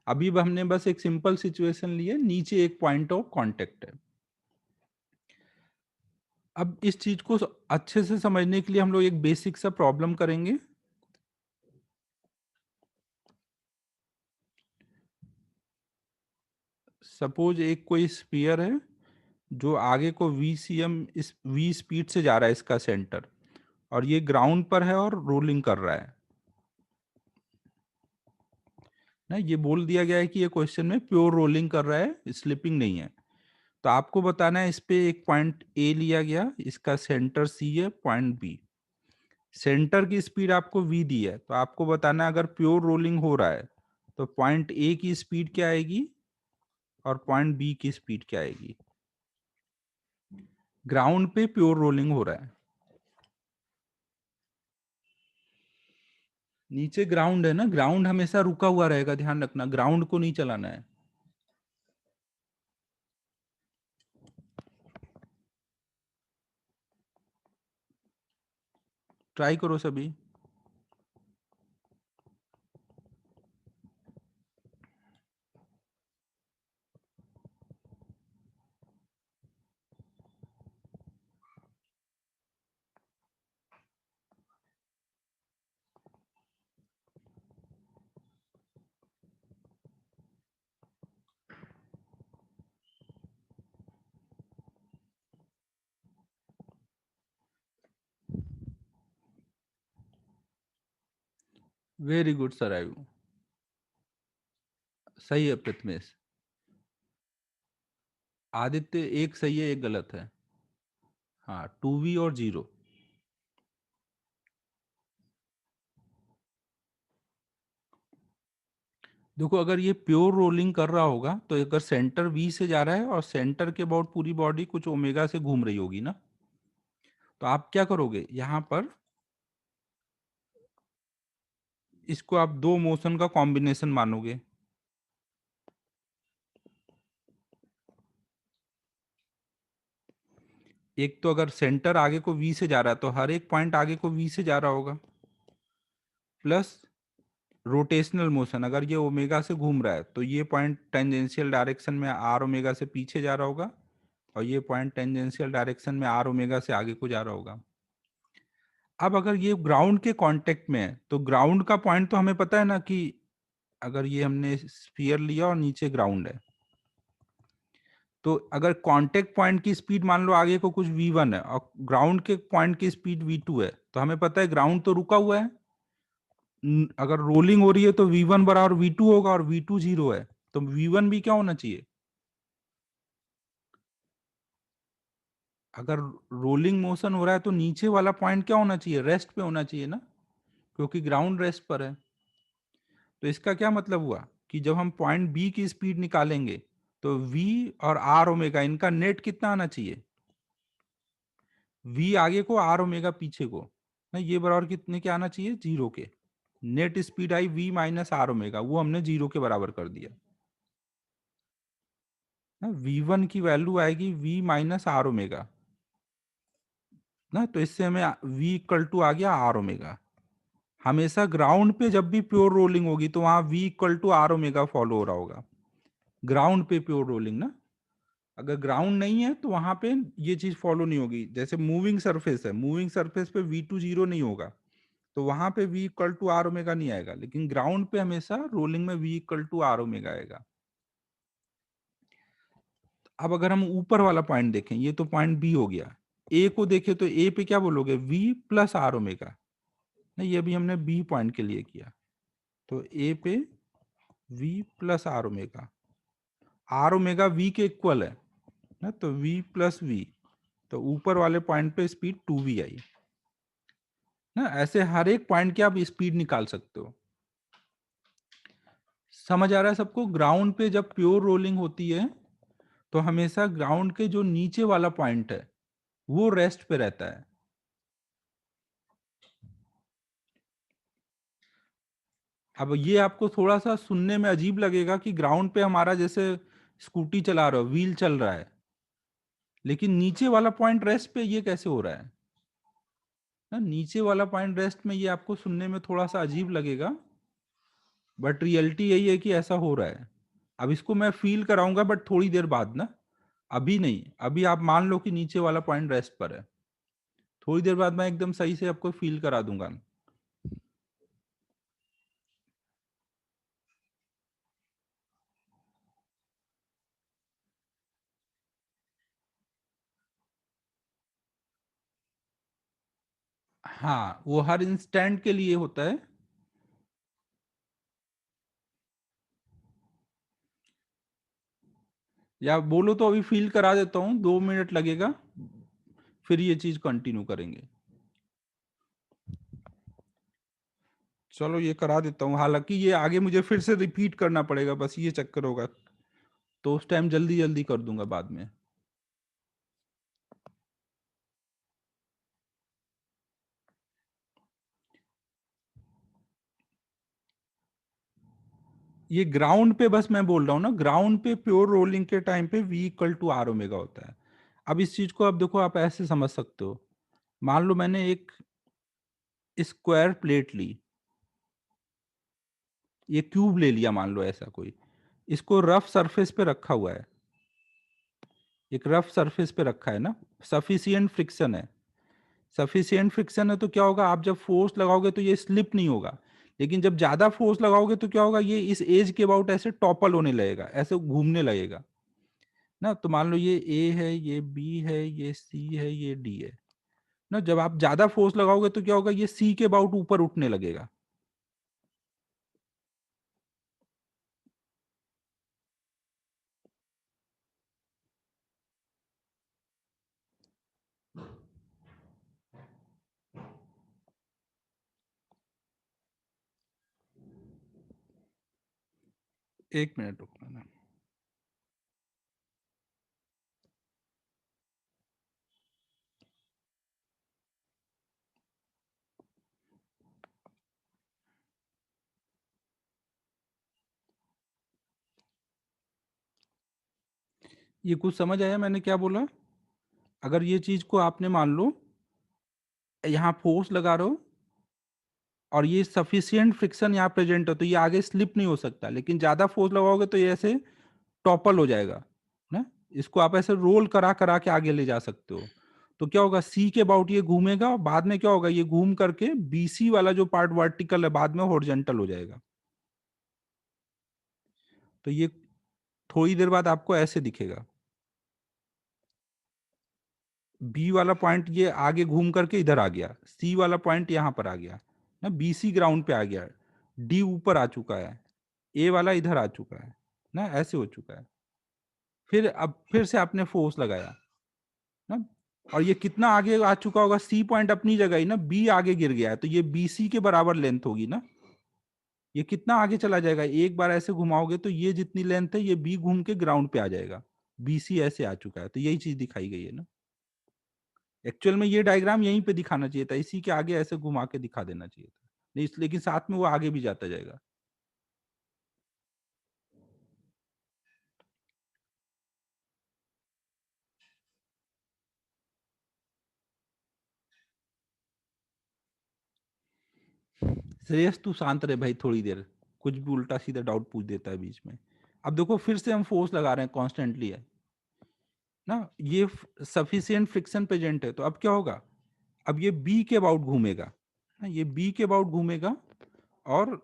अभी हमने बस एक सिंपल सिचुएशन ली है, नीचे एक पॉइंट ऑफ कांटेक्ट है। अब इस चीज को अच्छे से समझने के लिए हम लोग एक बेसिक सा प्रॉब्लम करेंगे। सपोज एक कोई स्पीयर है जो आगे को वी स्पीड से जा रहा है, इसका सेंटर, और ये ग्राउंड पर है और रोलिंग कर रहा है ना। ये बोल दिया गया है कि ये क्वेश्चन में प्योर रोलिंग कर रहा है, स्लिपिंग नहीं है। तो आपको बताना है, इस पे एक पॉइंट ए लिया गया, इसका सेंटर सी है, पॉइंट बी। सेंटर की स्पीड आपको वी दी है, तो आपको बताना है अगर प्योर रोलिंग हो रहा है तो पॉइंट ए की स्पीड क्या आएगी और पॉइंट बी की स्पीड क्या आएगी। ग्राउंड पे प्योर रोलिंग हो रहा है, नीचे ग्राउंड है ना। ग्राउंड हमेशा रुका हुआ रहेगा, ध्यान रखना, ग्राउंड को नहीं चलाना है। ट्राई करो सभी। वेरी गुड सर, आयु सही है प्रथमेश। आदित्य एक सही है, एक गलत है। हाँ, 2v और 0। देखो अगर ये प्योर रोलिंग कर रहा होगा तो अगर सेंटर वी से जा रहा है और सेंटर के अबाउट पूरी बॉडी कुछ ओमेगा से घूम रही होगी ना, तो आप क्या करोगे यहां पर, इसको आप दो मोशन का कॉम्बिनेशन मानोगे। एक तो अगर सेंटर आगे को वी से जा रहा है तो हर एक पॉइंट आगे को वी से जा रहा होगा, प्लस रोटेशनल मोशन, अगर ये ओमेगा से घूम रहा है तो ये पॉइंट टेंजेंशियल डायरेक्शन में आर ओमेगा से पीछे जा रहा होगा, और ये पॉइंट टेंजेंशियल डायरेक्शन में आर ओमेगा से आगे को जा रहा होगा। अब अगर ये ग्राउंड के कांटेक्ट में है तो ग्राउंड का पॉइंट तो हमें पता है ना कि अगर ये हमने स्फीयर लिया और नीचे ग्राउंड है, तो अगर कांटेक्ट पॉइंट की स्पीड मान लो आगे को कुछ v1 है और ग्राउंड के पॉइंट की स्पीड v2 है, तो हमें पता है ग्राउंड तो रुका हुआ है। अगर रोलिंग हो रही है तो v1 बराबर v2 होगा, और v2 जीरो है, तो v1 भी क्या होना चाहिए। अगर रोलिंग मोशन हो रहा है तो नीचे वाला पॉइंट क्या होना चाहिए, रेस्ट पे होना चाहिए ना, क्योंकि ग्राउंड रेस्ट पर है। तो इसका क्या मतलब हुआ कि जब हम पॉइंट बी की स्पीड निकालेंगे तो v और r ओमेगा इनका नेट कितना आना चाहिए, v आगे को r ओमेगा पीछे को ना, ये बराबर कितने के आना चाहिए, जीरो के। नेट स्पीड आई v माइनस आर ओमेगा, वो हमने 0 के बराबर कर दिया। v1 की वैल्यू आएगी v माइनस आर ओमेगा ना, तो इससे हमें v इक्वल टू आ गया आर ओमेगा। हमेशा ग्राउंड पे जब भी प्योर रोलिंग होगी तो वहां v equal to R omega follow हो रहा होगा, ग्राउंड पे प्योर रोलिंग ना। अगर ग्राउंड नहीं है तो वहां पे ये चीज फॉलो नहीं होगी। जैसे मूविंग सरफेस है, मूविंग सरफेस पे v2 0 नहीं होगा, तो वहां पे v equal to R omega नहीं आएगा, लेकिन ग्राउंड पे हमेशा रोलिंग में v equal to R omega आएगा। अब अगर हम ऊपर वाला पॉइंट देखें, ये तो पॉइंट बी हो गया, ए को देखें तो ए पे क्या बोलोगे, v प्लस आर ओमेगा। नहीं, ये भी हमने बी पॉइंट के लिए किया, तो ए पे v plus R omega, R omega v के इक्वल है ना, तो v प्लस वी, तो ऊपर वाले पॉइंट पे स्पीड 2v आई ना। ऐसे हर एक पॉइंट की आप स्पीड निकाल सकते हो। समझ आ रहा है सबको? ग्राउंड पे जब प्योर रोलिंग होती है तो हमेशा ग्राउंड के जो नीचे वाला पॉइंट है वो रेस्ट पे रहता है। अब ये आपको थोड़ा सा सुनने में अजीब लगेगा कि ग्राउंड पे हमारा जैसे स्कूटी चला रहा हो, व्हील चल रहा है, लेकिन नीचे वाला पॉइंट रेस्ट पे, ये कैसे हो रहा है ना? नीचे वाला पॉइंट रेस्ट में, ये आपको सुनने में थोड़ा सा अजीब लगेगा, बट रियलिटी यही है कि ऐसा हो रहा है। अब इसको मैं फील कराऊंगा बट थोड़ी देर बाद ना, अभी नहीं। अभी आप मान लो कि नीचे वाला पॉइंट रेस्ट पर है, थोड़ी देर बाद मैं एकदम सही से आपको फील करा दूंगा। हाँ, वो हर इंस्टेंट के लिए होता है। या बोलो तो अभी फील करा देता हूँ, 2 मिनट लगेगा, फिर ये चीज कंटिन्यू करेंगे। चलो ये करा देता हूँ, हालांकि ये आगे मुझे फिर से रिपीट करना पड़ेगा, बस ये चक्कर होगा, तो उस टाइम जल्दी जल्दी कर दूंगा बाद में। ये ग्राउंड पे बस मैं बोल रहा हूँ ना, ग्राउंड पे प्योर रोलिंग के टाइम पे v equal to R omega होता है। अब इस चीज को आप देखो, आप ऐसे समझ सकते हो, मान लो मैंने एक स्क्वायर प्लेट ली, ये क्यूब ले लिया मान लो ऐसा कोई, इसको रफ सरफेस पे रखा हुआ है, एक रफ सरफेस पे रखा है ना, सफिशियंट फ्रिक्शन है। सफिशियंट फ्रिक्शन है तो क्या होगा, आप जब फोर्स लगाओगे तो ये स्लिप नहीं होगा, लेकिन जब ज्यादा फोर्स लगाओगे तो क्या होगा, ये इस एज के अबाउट ऐसे टॉपल होने लगेगा, ऐसे घूमने लगेगा ना। तो मान लो ये ए है, ये बी है, ये सी है, ये डी है ना। जब आप ज्यादा फोर्स लगाओगे तो क्या होगा, ये सी के अबाउट ऊपर उठने लगेगा। एक मिनट रुकना ना। ये कुछ समझ आया मैंने क्या बोला? अगर ये चीज को आपने मान लो यहाँ फोर्स लगा रहे हो और ये सफिशियंट फ्रिक्शन यहाँ प्रेजेंट है, तो ये आगे स्लिप नहीं हो सकता, लेकिन ज्यादा फोर्स लगाओगे तो ये ऐसे टॉपल हो जाएगा ना। इसको आप ऐसे रोल करा करा के आगे ले जा सकते हो, तो क्या होगा, सी के अबाउट ये घूमेगा और बाद में क्या होगा, ये घूम करके बीसी वाला जो पार्ट वर्टिकल है बाद में हॉरिजॉन्टल हो जाएगा। तो ये थोड़ी देर बाद आपको ऐसे दिखेगा, बी वाला पॉइंट ये आगे घूम करके इधर आ गया, सी वाला पॉइंट यहाँ पर आ गया ना, बीसी ग्राउंड पे आ गया, डी ऊपर आ चुका है, ए वाला इधर आ चुका है ना, ऐसे हो चुका है। फिर अब फिर से आपने फोर्स लगाया ना, और ये कितना आगे आ चुका होगा, सी पॉइंट अपनी जगह ही ना, बी आगे गिर गया है, तो ये बी सी के बराबर लेंथ होगी ना। ये कितना आगे चला जाएगा, एक बार ऐसे घुमाओगे तो ये जितनी लेंथ है ये बी घूम के ग्राउंड पे आ जाएगा, बी सी ऐसे आ चुका है, तो यही चीज दिखाई गई है ना। एक्चुअल में ये डायग्राम यहीं पे दिखाना चाहिए था, इसी के आगे ऐसे घुमा के दिखा देना चाहिए था। नहीं, लेकिन साथ में वो आगे भी जाता जाएगा। श्रेयस तू शांत रहे भाई थोड़ी देर, कुछ भी उल्टा सीधा डाउट पूछ देता है बीच में। अब देखो फिर से हम फोर्स लगा रहे हैं कॉन्स्टेंटली है ना, ये सफिशियंट फ्रिक्शन प्रेजेंट है, तो अब क्या होगा, अब ये बी के अबाउट घूमेगा ना, ये बी के अबाउट घूमेगा, और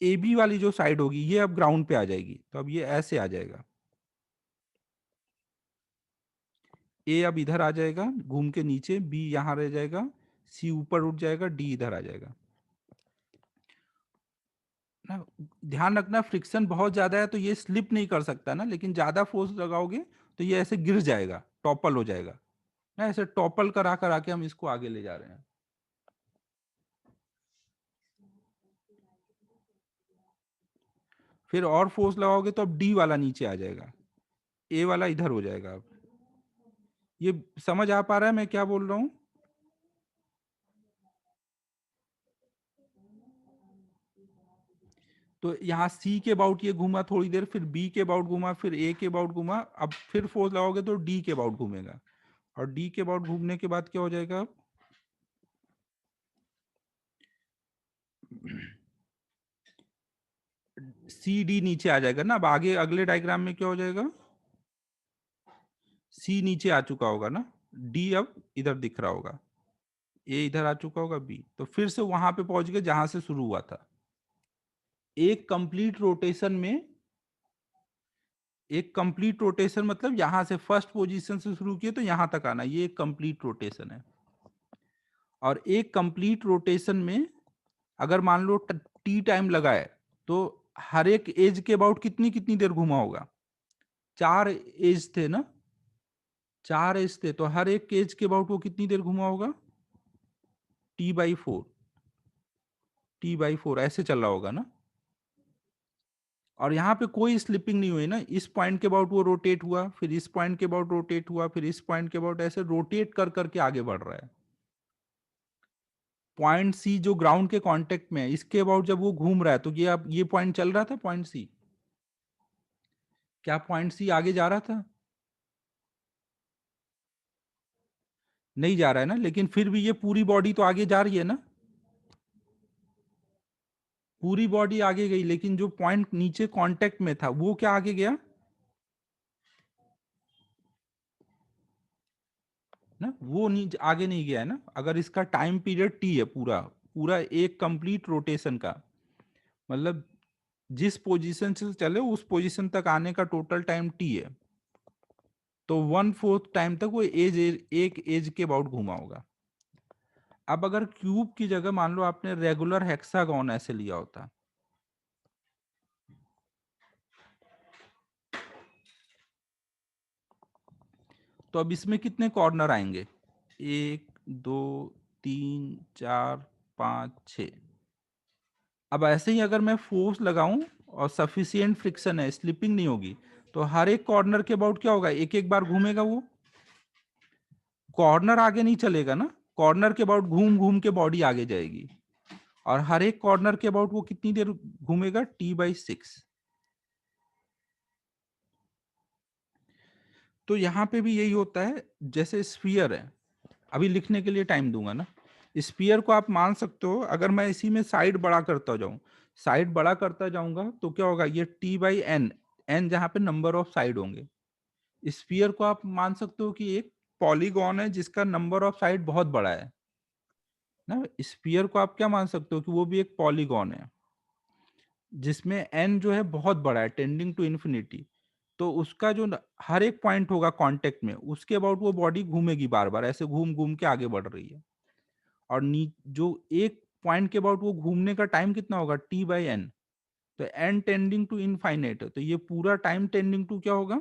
ए बी वाली जो साइड होगी ये अब ग्राउंड पे आ जाएगी, तो अब ये ऐसे आ जाएगा, ए अब इधर आ जाएगा घूम के नीचे, बी यहाँ रह जाएगा, सी ऊपर उठ जाएगा, डी इधर आ जाएगा ना। ध्यान रखना फ्रिक्शन बहुत ज्यादा है तो ये स्लिप नहीं कर सकता ना, लेकिन ज्यादा फोर्स लगाओगे तो ये ऐसे गिर जाएगा, टॉपल हो जाएगा ना, ऐसे टॉपल करा करा के हम इसको आगे ले जा रहे हैं। फिर और फोर्स लगाओगे तो अब डी वाला नीचे आ जाएगा, ए वाला इधर हो जाएगा। अब ये समझ आ पा रहा है मैं क्या बोल रहा हूँ? तो यहाँ सी के अबाउट ये घूमा थोड़ी देर, फिर बी के अबाउट घूमा, फिर ए के अबाउट घूमा, अब फिर फोर्स लगाओगे तो डी के अबाउट घूमेगा, और डी के अबाउट घूमने के बाद क्या हो जाएगा, अब सी डी नीचे आ जाएगा ना। अब आगे अगले डायग्राम में क्या हो जाएगा, सी नीचे आ चुका होगा ना, डी अब इधर दिख रहा होगा, ए इधर आ चुका होगा, बी तो फिर से वहां पे पहुंच गए जहां से शुरू हुआ था। एक कंप्लीट रोटेशन में, एक कंप्लीट रोटेशन मतलब यहां से फर्स्ट पोजीशन से शुरू किए तो यहां तक आना, ये एक कंप्लीट रोटेशन है। और एक कंप्लीट रोटेशन में अगर मान लो टी टाइम लगाए तो हर एक एज के अबाउट कितनी कितनी देर घुमा होगा, 4 एज थे ना, 4 एज थे, तो हर एक एज के अबाउट वो कितनी देर घुमा होगा, T/4, T/4 ऐसे चल रहा होगा ना। और यहाँ पे कोई स्लिपिंग नहीं हुई ना, इस पॉइंट के अबाउट वो रोटेट हुआ, फिर इस पॉइंट के अबाउट रोटेट हुआ, फिर इस पॉइंट के अबाउट, ऐसे रोटेट कर करके आगे बढ़ रहा है। पॉइंट सी जो ग्राउंड के कांटेक्ट में है, इसके अबाउट जब वो घूम रहा है तो ये अब ये पॉइंट चल रहा था, पॉइंट सी, क्या पॉइंट सी आगे जा रहा था? नहीं जा रहा है ना, लेकिन फिर भी ये पूरी बॉडी तो आगे जा रही है ना, पूरी बॉडी आगे गई, लेकिन जो पॉइंट नीचे कांटेक्ट में था वो क्या आगे गया ना, वो नीचे आगे नहीं गया है ना। अगर इसका टाइम पीरियड टी है, पूरा पूरा एक कंप्लीट रोटेशन का, मतलब जिस पोजीशन से चले उस पोजीशन तक आने का टोटल टाइम टी है, तो 1/4 टाइम तक वो एक एज के अबाउट घूमा होगा। अब अगर क्यूब की जगह मान लो आपने रेगुलर हेक्सागोन ऐसे लिया होता, तो अब इसमें कितने कॉर्नर आएंगे, 1 2 3 4 5 6। अब ऐसे ही अगर मैं फोर्स लगाऊं और सफिशियंट फ्रिक्शन है, स्लिपिंग नहीं होगी, तो हर एक कॉर्नर के अबाउट क्या होगा, एक एक बार घूमेगा वो, कॉर्नर आगे नहीं चलेगा ना, कॉर्नर के अबाउट घूम घूम के बॉडी आगे जाएगी, और हर एक कॉर्नर के अबाउट वो कितनी देर घूमेगा, T/6। तो यहाँ पे भी यही होता है, जैसे स्फीयर है, अभी लिखने के लिए टाइम दूंगा ना। स्फीयर को आप मान सकते हो, अगर मैं इसी में साइड बड़ा करता जाऊं, साइड बड़ा करता जाऊंगा तो क्या होगा, ये T/N, एन जहाँ पे नंबर ऑफ साइड होंगे। स्फीयर को आप मान सकते हो कि एक पॉलीगॉन है जिसका नंबर ऑफ साइड बहुत बड़ा है ना। स्फीयर को आप क्या मान सकते हो कि वो भी एक पॉलीगॉन है जिसमें एन जो है बहुत बड़ा है, टेंडिंग टू इन्फिनिटी। तो उसका जो हर एक पॉइंट होगा कांटेक्ट में, उसके अबाउट वो बॉडी घूमेगी बार बार, ऐसे घूम घूम के आगे बढ़ रही है। और जो एक पॉइंट के अबाउट वो घूमने का टाइम कितना होगा, T/N, तो एन टेंडिंग टू इनफाइनाइट है, तो ये पूरा टाइम टेंडिंग टू क्या होगा,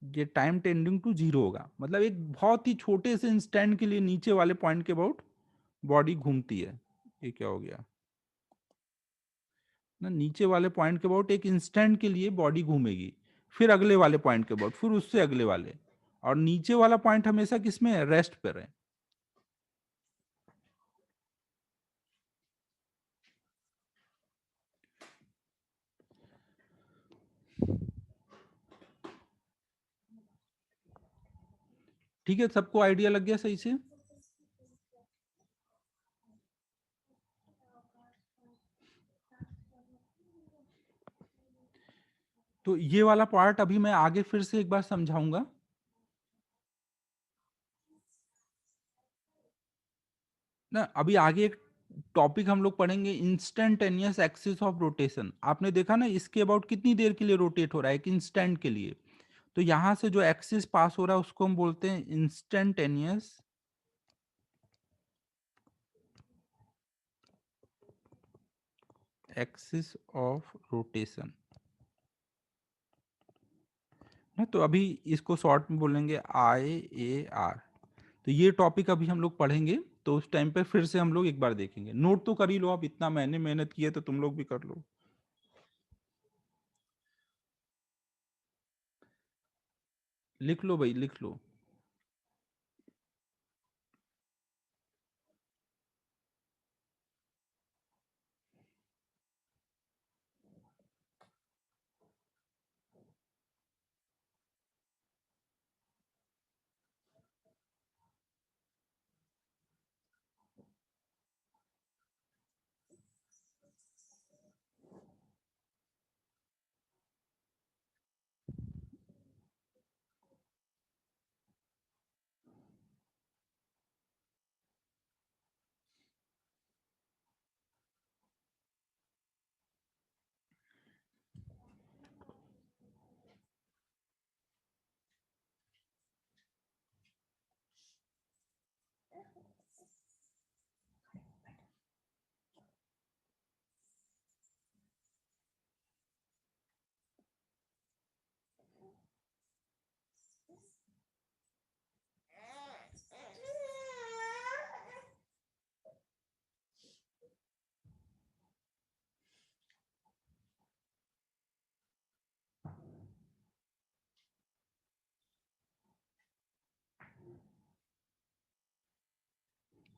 ये टाइम टेंडिंग टू 0 होगा। मतलब एक बहुत ही छोटे से इंस्टेंट के लिए नीचे वाले पॉइंट के अबाउट बॉडी घूमती है। ये क्या हो गया ना, नीचे वाले पॉइंट के अबाउट एक इंस्टेंट के लिए बॉडी घूमेगी, फिर अगले वाले पॉइंट के अबाउट, फिर उससे अगले वाले, और नीचे वाला पॉइंट हमेशा किसमें है, रेस्ट पर है। ठीक है, सबको आइडिया लग गया सही से। तो ये वाला पार्ट अभी मैं आगे फिर से एक बार समझाऊंगा। ना अभी आगे एक टॉपिक हम लोग पढ़ेंगे, इंस्टेंटेनियस एक्सिस ऑफ रोटेशन। आपने देखा ना इसके अबाउट कितनी देर के लिए रोटेट हो रहा है, एक इंस्टेंट के लिए। तो यहां से जो एक्सिस पास हो रहा है उसको हम बोलते हैं इंस्टेंटेनियस एक्सिस ऑफ रोटेशन। ना तो अभी इसको शॉर्ट में बोलेंगे IAR। तो ये टॉपिक अभी हम लोग पढ़ेंगे, तो उस टाइम पे फिर से हम लोग एक बार देखेंगे। नोट तो कर ही लो, आप इतना मैंने मेहनत की है तो तुम लोग भी कर लो। लिख लो भाई, लिख लो।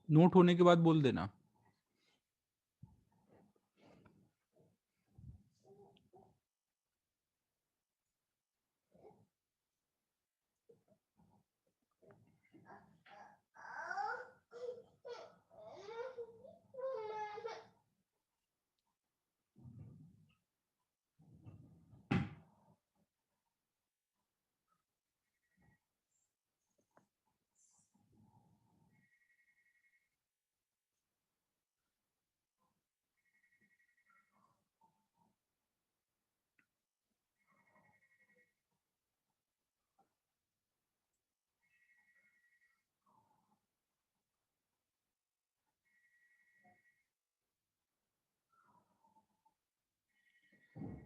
नोट होने के बाद बोल देना।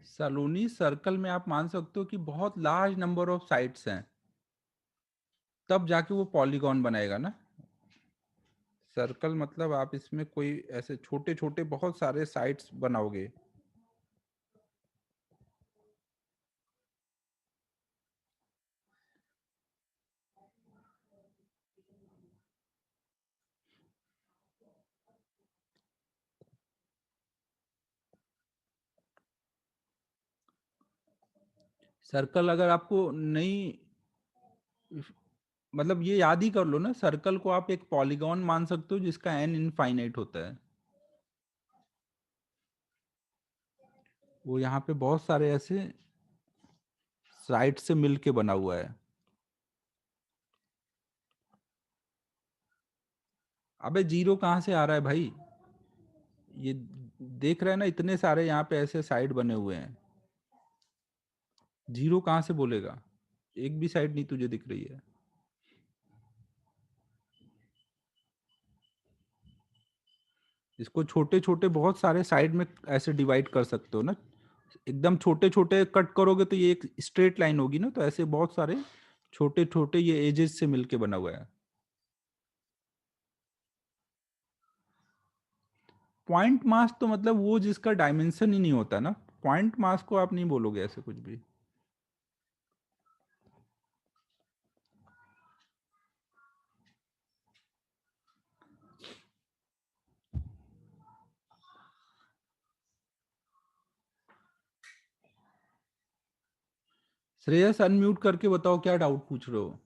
सलोनी सर्कल में आप मान सकते हो कि बहुत लार्ज नंबर ऑफ साइट्स हैं, तब जाके वो पॉलीगॉन बनाएगा ना। सर्कल मतलब आप इसमें कोई ऐसे छोटे छोटे बहुत सारे साइट्स बनाओगे। सर्कल अगर आपको नहीं, मतलब ये याद ही कर लो ना, सर्कल को आप एक पॉलीगॉन मान सकते हो जिसका एन इनफाइनाइट होता है। वो यहाँ पे बहुत सारे ऐसे साइड से मिलके बना हुआ है। अबे जीरो कहाँ से आ रहा है भाई? ये देख रहे हैं ना, इतने सारे यहाँ पे ऐसे साइड बने हुए हैं, जीरो कहाँ से बोलेगा? एक भी साइड नहीं तुझे दिख रही है। इसको छोटे छोटे बहुत सारे साइड में ऐसे डिवाइड कर सकते हो ना। एकदम छोटे छोटे कट करोगे तो ये एक स्ट्रेट लाइन होगी ना, तो ऐसे बहुत सारे छोटे छोटे ये एजेस से मिलके बना हुआ है। पॉइंट मास तो मतलब वो जिसका डायमेंशन ही नहीं होता ना, पॉइंट मास को आप नहीं बोलोगे ऐसे कुछ भी। श्रेयस अनम्यूट करके बताओ क्या डाउट पूछ रहे हो।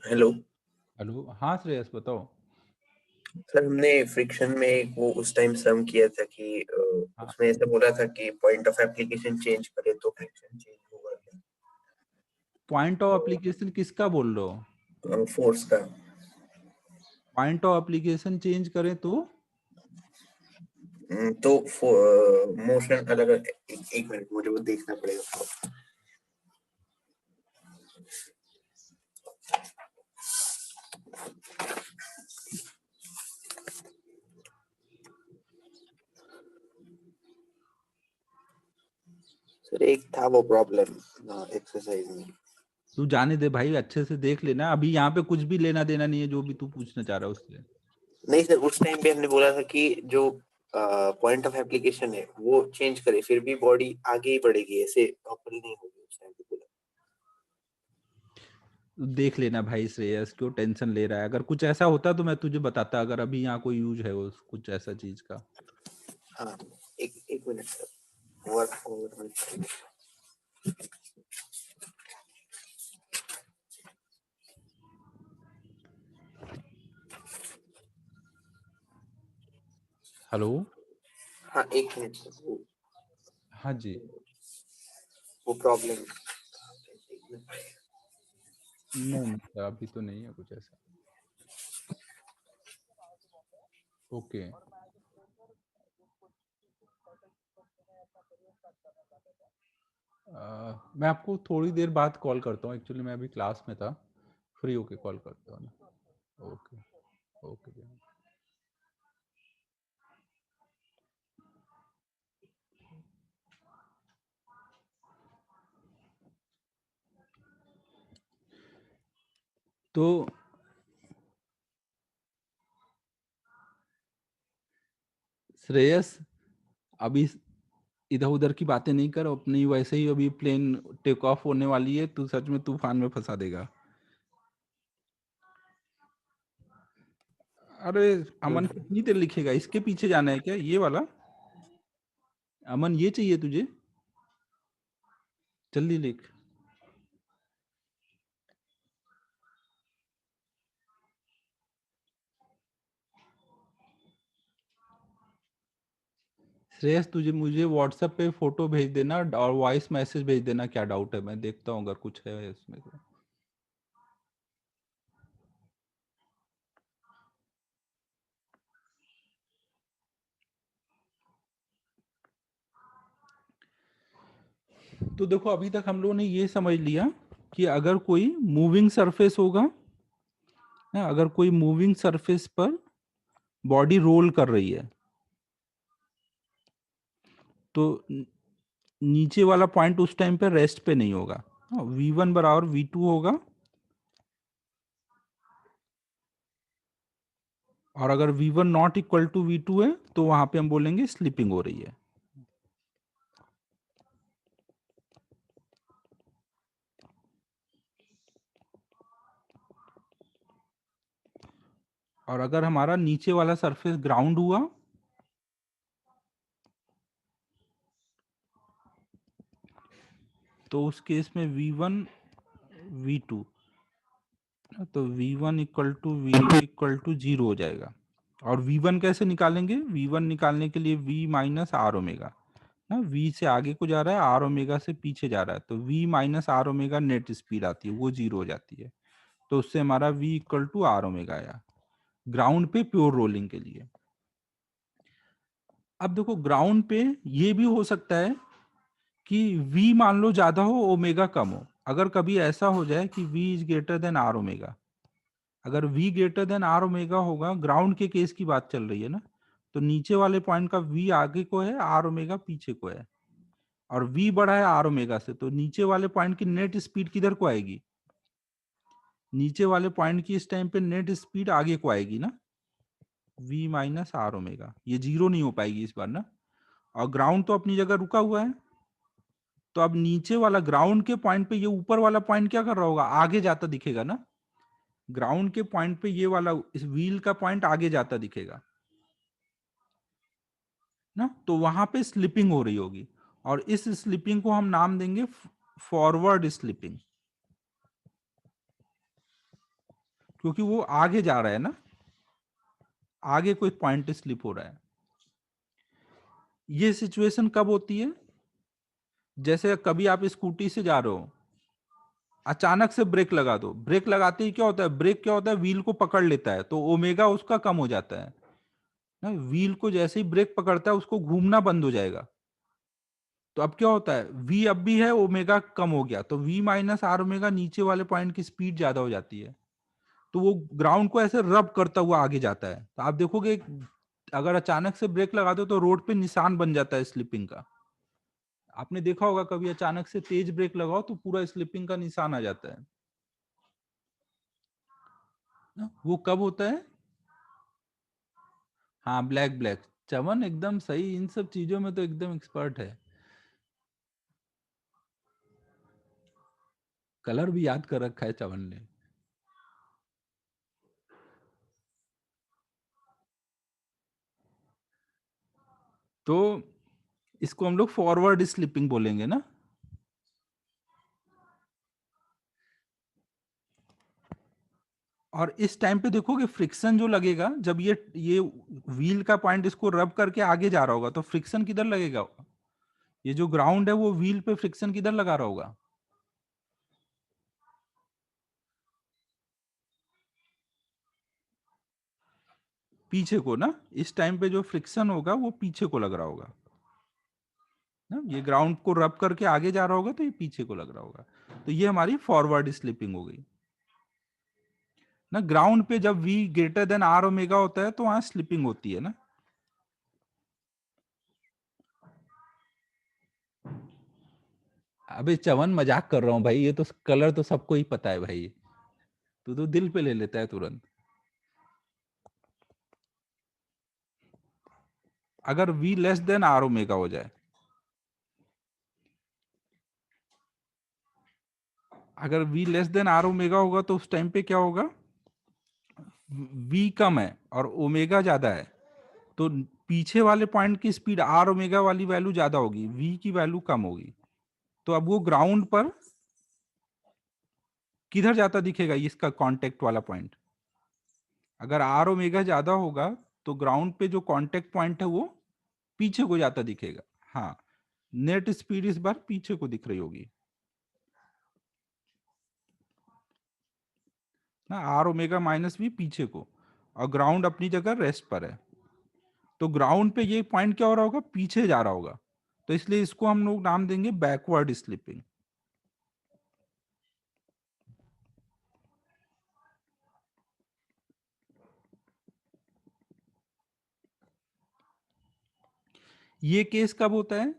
हेलो हेलो, हाँ श्रेयस बताओ। सर, हमने फ्रिक्शन में वो उस टाइम सम किया था कि हाँ, उसमें ऐसा बोला था कि पॉइंट ऑफ एप्लीकेशन चेंज करे तो फ्रिक्शन चेंज होगा पॉइंट ऑफ एप्लीकेशन किसका बोल रहे हो? क्या फोर्स का। पॉइंट ऑफ एप्लीकेशन चेंज करें तो तो मोशन अलग अलग, एक मिनट मुझे वो देखना पड़ेगा। सर एक था वो प्रॉब्लम एक्सरसाइज में। तू जाने दे भाई, अच्छे से देख लेना। अभी यहाँ पे कुछ भी लेना देना नहीं है जो भी तू पूछना चाह रहा है उससे। नहीं सर, उस टाइम पे हमने बोला था कि जो पॉइंट ऑफ एप्लीकेशन है वो चेंज करे फिर भी बॉडी आगे ही बढ़ेगी, ऐसे प्रॉपर्ली नहीं होगी उस टाइम पे बोला। तू देख लेना भाई श्रेयस, क्यों टेंशन ले रहा है? अगर कुछ ऐसा होता तो मैं तुझे बताता, अगर अभी यहाँ कोई यूज है उस कुछ ऐसा चीज का। हाँ, एक एक minute sir. Work over. Hello. हाँ, एक मिनट सर, हाँ जी। वो प्रॉब्लम। नहीं नहीं, अभी तो नहीं है कुछ ऐसा। ओके। मैं आपको थोड़ी देर बाद कॉल करता हूँ, एक्चुअली मैं अभी क्लास में था। फ्री होके कॉल करता हूँ ना। ओके। ओके भैया। तो श्रेयस, अभी इधर उधर की बातें नहीं कर अपनी, वैसे ही अभी प्लेन टेक ऑफ होने वाली है, तू सच में तूफान में फंसा देगा। अरे अमन, कितनी देर लिखेगा? इसके पीछे जाना है क्या, ये वाला? अमन ये चाहिए तुझे? जल्दी लिख। श्रेयस, तुझे मुझे व्हाट्सएप पे फोटो भेज देना और वॉइस मैसेज भेज देना, क्या डाउट है मैं देखता हूँ अगर कुछ है इसमें तो देखो, अभी तक हम लोगों ने ये समझ लिया कि अगर कोई मूविंग सरफेस होगा, अगर कोई मूविंग सरफेस पर बॉडी रोल कर रही है तो नीचे वाला पॉइंट उस टाइम पे रेस्ट पे नहीं होगा। v1 बराबर v2 होगा, और अगर v1 not equal to v2 है तो वहां पे हम बोलेंगे स्लिपिंग हो रही है। और अगर हमारा नीचे वाला सरफेस ग्राउंड हुआ तो उस केस में v1 v2, तो v1 equal to v2 equal to 0 हो जाएगा। और v1 कैसे निकालेंगे? v1 निकालने के लिए v माइनस आर ओमेगा ना, v से आगे को जा रहा है, आर ओमेगा से पीछे जा रहा है, तो v minus R omega net speed आती है, वो 0 हो जाती है। तो उससे हमारा v equal to R omega आया ग्राउंड पे प्योर रोलिंग के लिए। अब देखो ग्राउंड पे ये भी हो सकता है कि v मान लो ज्यादा हो ओमेगा कम हो। अगर कभी ऐसा हो जाए कि v is greater than R omega, अगर v greater than R omega होगा, ग्राउंड के केस की बात चल रही है ना, तो नीचे वाले पॉइंट का v आगे को है, आर ओमेगा पीछे को है, और v बड़ा है आर ओमेगा से, तो नीचे वाले पॉइंट की नेट स्पीड किधर को आएगी, नीचे वाले पॉइंट की इस टाइम पे नेट स्पीड आगे को आएगी ना, v माइनस आर ओमेगा। ये जीरो नहीं हो पाएगी इस बार ना, और ग्राउंड तो अपनी जगह रुका हुआ है। तो अब नीचे वाला ग्राउंड के पॉइंट पे ये ऊपर वाला पॉइंट क्या कर रहा होगा, आगे जाता दिखेगा ना, ग्राउंड के पॉइंट पे ये वाला इस व्हील का पॉइंट आगे जाता दिखेगा ना, तो वहां पे स्लिपिंग हो रही होगी, और इस स्लिपिंग को हम नाम देंगे फॉरवर्ड स्लिपिंग, क्योंकि वो आगे जा रहा है ना, आगे कोई पॉइंट स्लिप हो रहा है। ये सिचुएशन कब होती है, जैसे कभी आप स्कूटी से जा रहे हो, अचानक से ब्रेक लगा दो, ब्रेक लगाते ही क्या होता है, ब्रेक क्या होता है, व्हील को पकड़ लेता है, तो ओमेगा उसका कम हो जाता है ना, व्हील को जैसे ही ब्रेक पकड़ता है उसको घूमना बंद हो जाएगा। तो अब क्या होता है, v अब भी है, ओमेगा कम हो गया, तो v माइनस आर ओमेगा, नीचे वाले पॉइंट की स्पीड ज्यादा हो जाती है, तो वो ग्राउंड को ऐसे रब करता हुआ आगे जाता है। तो आप देखोगे अगर अचानक से ब्रेक लगा दो तो रोड पे निशान बन जाता है स्लिपिंग का। आपने देखा होगा कभी अचानक से तेज ब्रेक लगाओ तो पूरा स्लिपिंग का निशान आ जाता है ना? वो कब होता है, हाँ ब्लैक ब्लैक। चमन एकदम सही, इन सब चीजों में तो एकदम एक्सपर्ट है, कलर भी याद कर रखा है चमन ने। तो इसको हम लोग फॉरवर्ड स्लिपिंग बोलेंगे ना। और इस टाइम पे देखोगे फ्रिक्शन जो लगेगा, जब ये व्हील का पॉइंट इसको रब करके आगे जा रहा होगा, तो फ्रिक्शन किधर लगेगा, ये जो ग्राउंड है वो व्हील पे फ्रिक्शन किधर लगा रहा होगा, पीछे को ना। इस टाइम पे जो फ्रिक्शन होगा वो पीछे को लग रहा होगा ना, ये ग्राउंड को रब करके आगे जा रहा होगा तो ये पीछे को लग रहा होगा। तो ये हमारी फॉरवर्ड स्लिपिंग हो गई ना। ग्राउंड पे जब v greater than R omega होता है तो वहां स्लिपिंग होती है ना। अबे चवन मजाक कर रहा हूँ भाई, ये तो कलर तो सबको ही पता है भाई, तू तो दिल पे ले लेता है तुरंत। अगर v less than R omega हो जाए, अगर v less than R omega होगा तो उस टाइम पे क्या होगा, v कम है और ओमेगा ज्यादा है, तो पीछे वाले पॉइंट की स्पीड आर ओमेगा वाली वैल्यू ज्यादा होगी, v की वैल्यू कम होगी। तो अब वो ग्राउंड पर किधर जाता दिखेगा, इसका कांटेक्ट वाला पॉइंट, अगर आर ओमेगा ज्यादा होगा तो ग्राउंड पे जो कांटेक्ट पॉइंट है वो पीछे को जाता दिखेगा। हाँ, नेट स्पीड इस बार पीछे को दिख रही होगी ना, आर ओमेगा माइनस भी पीछे को, और ग्राउंड अपनी जगह रेस्ट पर है। तो ग्राउंड पे ये पॉइंट क्या हो रहा होगा, पीछे जा रहा होगा, तो इसलिए इसको हम लोग नाम देंगे बैकवर्ड स्लिपिंग। ये केस कब होता है,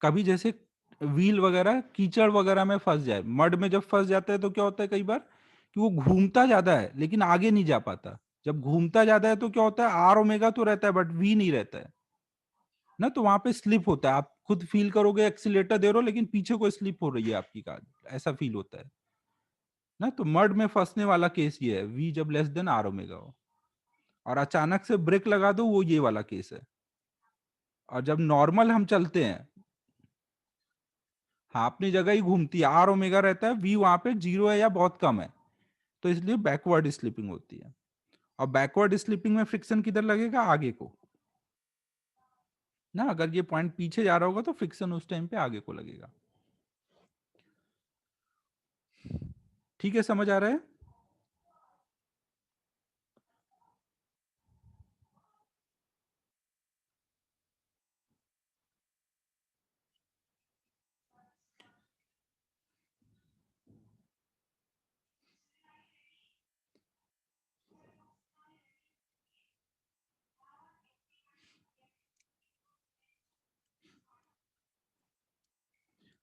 कभी जैसे व्हील वगैरह कीचड़ वगैरह में फंस जाए, मड में जब फंस जाता है तो क्या होता है कई बार कि वो घूमता ज्यादा है लेकिन आगे नहीं जा पाता। जब घूमता ज्यादा है तो क्या होता है, आर ओमेगा तो रहता है बट वी नहीं रहता है ना, तो वहां पे स्लिप होता है। आप खुद फील करोगे एक्सीलेटर दे रहे हो लेकिन पीछे को स्लिप हो रही है आपकी कार, ऐसा फील होता है ना। तो मड में फंसने वाला केस ये है, वी जब लेस देन आर ओमेगा हो, और अचानक से ब्रेक लगा दो, वो ये वाला केस है। और जब नॉर्मल हम चलते हैं, हाँ अपनी जगह ही घूमती है, आर ओमेगा रहता है, वी वहां पे जीरो है या बहुत कम है, तो इसलिए बैकवर्ड स्लिपिंग होती है। और बैकवर्ड स्लिपिंग में फ्रिक्शन किधर लगेगा, आगे को ना, अगर ये पॉइंट पीछे जा रहा होगा तो फ्रिक्शन उस टाइम पे आगे को लगेगा। ठीक है, समझ आ रहा है।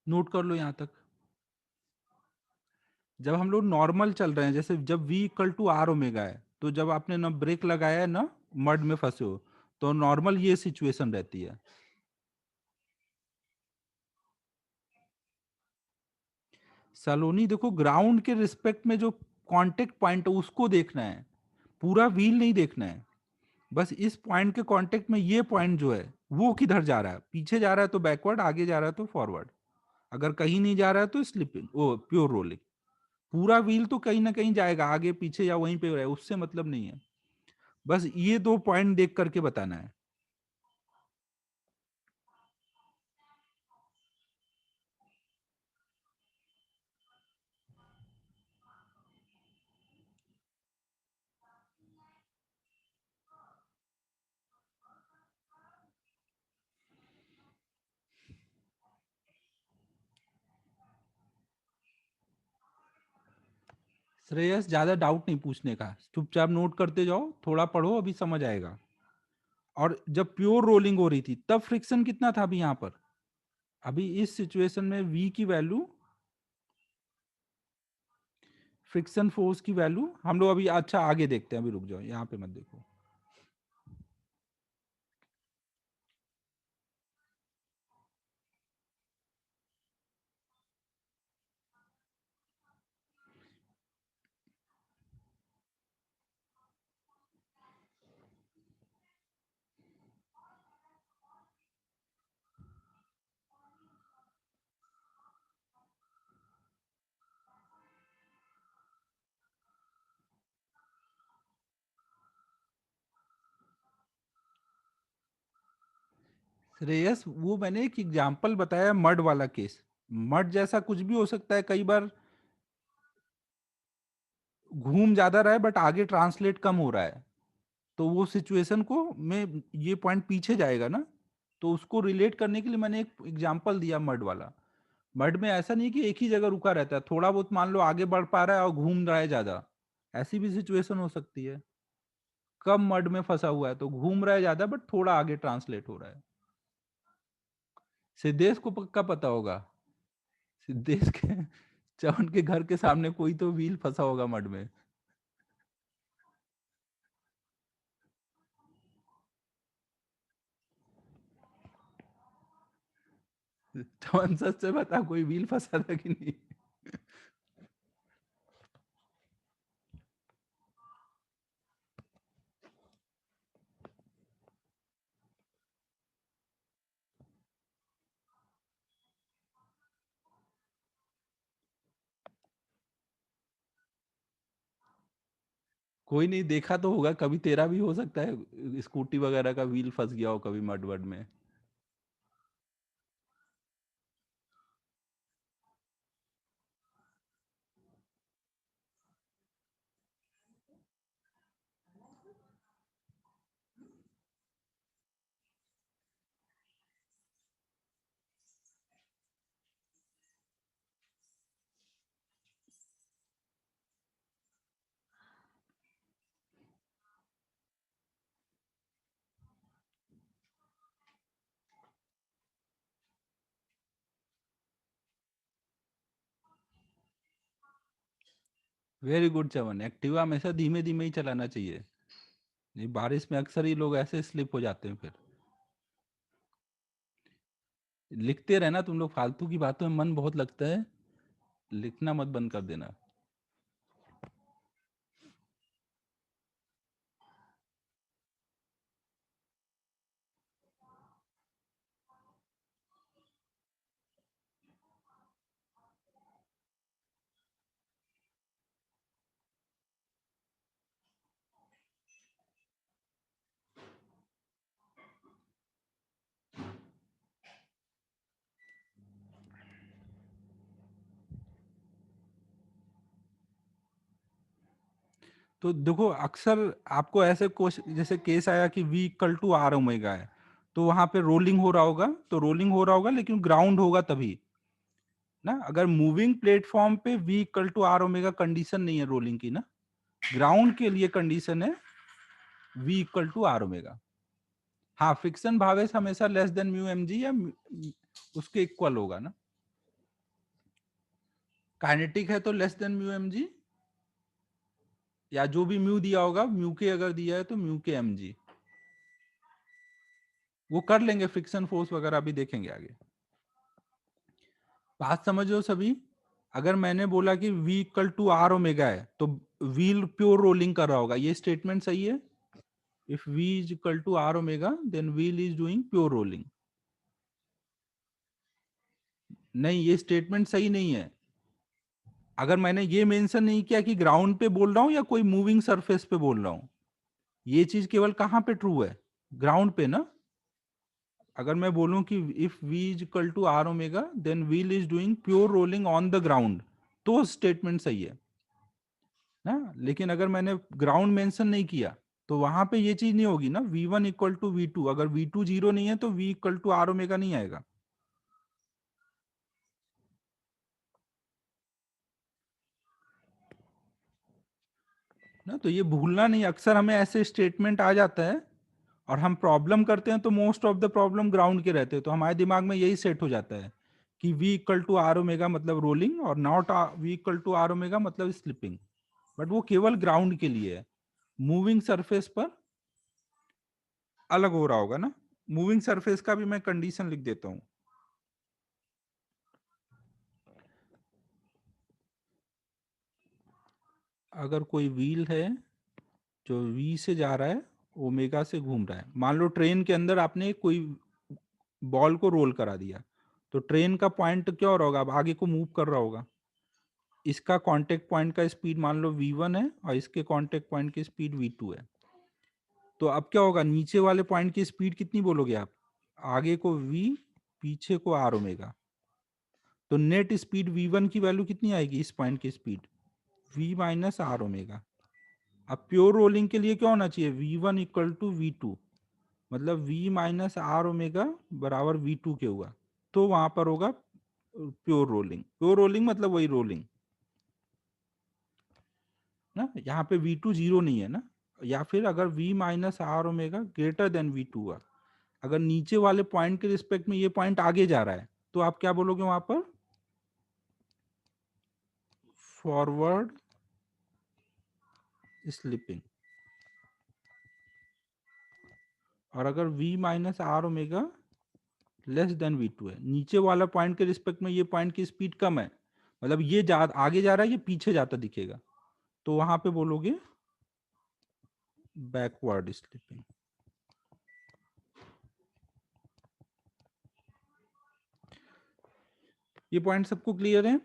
नोट कर लो यहां तक। जब हम लोग नॉर्मल चल रहे हैं, जैसे जब v equal to R omega है, तो जब आपने ना ब्रेक लगाया है ना, मड में फंसे हो, तो नॉर्मल ये सिचुएशन रहती है। सलोनी देखो, ग्राउंड के रिस्पेक्ट में जो कांटेक्ट पॉइंट है उसको देखना है, पूरा व्हील नहीं देखना है। बस इस पॉइंट के कांटेक्ट में ये पॉइंट जो है वो किधर जा रहा है, पीछे जा रहा है तो बैकवर्ड, आगे जा रहा है तो फॉरवर्ड, अगर कहीं नहीं जा रहा है तो स्लिपिंग, ओ प्योर रोलिंग। पूरा व्हील तो कहीं ना कहीं जाएगा, आगे पीछे या वहीं पे रहे, उससे मतलब नहीं है। बस ये दो पॉइंट देख करके बताना है। श्रेयस, ज्यादा डाउट नहीं पूछने का, चुपचाप नोट करते जाओ, थोड़ा पढ़ो, अभी समझ आएगा। और जब प्योर रोलिंग हो रही थी तब फ्रिक्शन कितना था अभी यहाँ पर? अभी इस सिचुएशन में v की वैल्यू, फ्रिक्शन फोर्स की वैल्यू हम लोग अभी, अच्छा आगे देखते हैं, अभी रुक जाओ, यहाँ पे मत देखो। श्रेयस, वो मैंने एक एग्जांपल बताया, मड वाला केस। मड जैसा कुछ भी हो सकता है, कई बार घूम ज्यादा रहा है बट आगे ट्रांसलेट कम हो रहा है, तो वो सिचुएशन को में ये पॉइंट पीछे जाएगा ना, तो उसको रिलेट करने के लिए मैंने एक एग्जांपल दिया मड वाला। मड में ऐसा नहीं कि एक ही जगह रुका रहता है, थोड़ा बहुत मान लो आगे बढ़ पा रहा है और घूम रहा है ज्यादा, ऐसी भी सिचुएशन हो सकती है। कम मड में फंसा हुआ है तो घूम रहा है ज्यादा बट थोड़ा आगे ट्रांसलेट हो रहा है। सिद्धेश को पक्का पता होगा, सिद्धेश के चवन के घर के सामने कोई तो व्हील फंसा होगा मड में। चवन सच से बता, कोई व्हील फंसा था कि नहीं? कोई नहीं, देखा तो होगा कभी, तेरा भी हो सकता है स्कूटी वगैरह का व्हील फंस गया हो कभी मड वड में। वेरी गुड चवन, एक्टिवा हमेशा धीमे धीमे ही चलाना चाहिए, ये बारिश में अक्सर ही लोग ऐसे स्लिप हो जाते हैं फिर। लिखते रहना तुम लोग, फालतू की बातों में मन बहुत लगता है, लिखना मत बंद कर देना। तो देखो, अक्सर आपको ऐसे जैसे केस आया कि v equal to R omega है, तो वहां पे रोलिंग हो रहा होगा, तो रोलिंग हो रहा होगा लेकिन ग्राउंड होगा तभी ना। अगर मूविंग प्लेटफॉर्म पे v equal to R omega condition नहीं है रोलिंग की ना, ग्राउंड के लिए कंडीशन है v equal to R omega. हाँ, फ्रिक्शन भावेश हमेशा less than mu M G या उसके इक्वल होगा ना। काइनेटिक है तो less than mu M G, या जो भी म्यू दिया होगा, म्यू के अगर दिया है तो म्यू के एम जी, वो कर लेंगे, फ्रिक्शन फोर्स वगैरह भी देखेंगे आगे। बात समझो सभी। अगर मैंने बोला कि v equal to R omega है तो व्हील प्योर रोलिंग कर रहा होगा, ये स्टेटमेंट सही है? If v is equal to R omega then wheel is doing pure rolling. नहीं, ये स्टेटमेंट सही नहीं है। अगर मैंने ये मेंशन नहीं किया कि ग्राउंड पे बोल रहा हूं या कोई मूविंग सरफेस पे बोल रहा हूं, ये चीज केवल कहां पे ट्रू है? ग्राउंड पे ना। अगर मैं बोलूं कि if v is equal to R omega then wheel is doing pure rolling on the ground, तो स्टेटमेंट सही है ना। लेकिन अगर मैंने ग्राउंड मेंशन नहीं किया तो वहां पे ये चीज नहीं होगी ना, v1 one equal to V two, अगर v2 जीरो नहीं है तो v equal to R omega नहीं आएगा ना। तो ये भूलना नहीं, अक्सर हमें ऐसे स्टेटमेंट आ जाता है और हम प्रॉब्लम करते हैं तो most of the problem ground के रहते हैं, तो हमारे दिमाग में यही सेट हो जाता है कि v equal to R omega मतलब रोलिंग, और not v equal to R omega मतलब स्लिपिंग। बट वो केवल ग्राउंड के लिए है, मूविंग सरफेस पर अलग हो रहा होगा ना। मूविंग सरफेस का भी मैं कंडीशन लिख देता हूं। अगर कोई व्हील है जो v से जा रहा है, ओमेगा से घूम रहा है, मान लो ट्रेन के अंदर आपने कोई बॉल को रोल करा दिया, तो ट्रेन का पॉइंट क्या हो रहा होगा, अब आगे को मूव कर रहा होगा। इसका कांटेक्ट पॉइंट का स्पीड मान लो v1 है और इसके कांटेक्ट पॉइंट की स्पीड v2 है। तो अब क्या होगा, नीचे वाले पॉइंट की स्पीड कितनी बोलोगे आप? आगे को v, पीछे को r ओमेगा। तो नेट स्पीड v1 की वैल्यू कितनी आएगी, इस पॉइंट की speed v minus R omega. अब प्योर रोलिंग के लिए क्या होना चाहिए, v1 one equal to V two, मतलब v माइनस आर ओमेगा बराबर v2 के हुआ, तो वहां पर होगा प्योर रोलिंग। प्योर रोलिंग मतलब वही रोलिंग ना। यहाँ पे v2 जीरो नहीं है ना। या फिर अगर v minus R omega greater than v2 हुआ, अगर नीचे वाले पॉइंट के रिस्पेक्ट में ये पॉइंट आगे जा रहा है, तो आप क्या बोलोगे वहां पर, फॉरवर्ड स्लिपिंग। और अगर v minus R omega less than V two है, नीचे वाला पॉइंट के रिस्पेक्ट में ये पॉइंट की स्पीड कम है, मतलब ये आगे जा रहा है, ये पीछे जाता दिखेगा, तो वहां पे बोलोगे बैकवर्ड स्लिपिंग। ये पॉइंट सबको क्लियर है?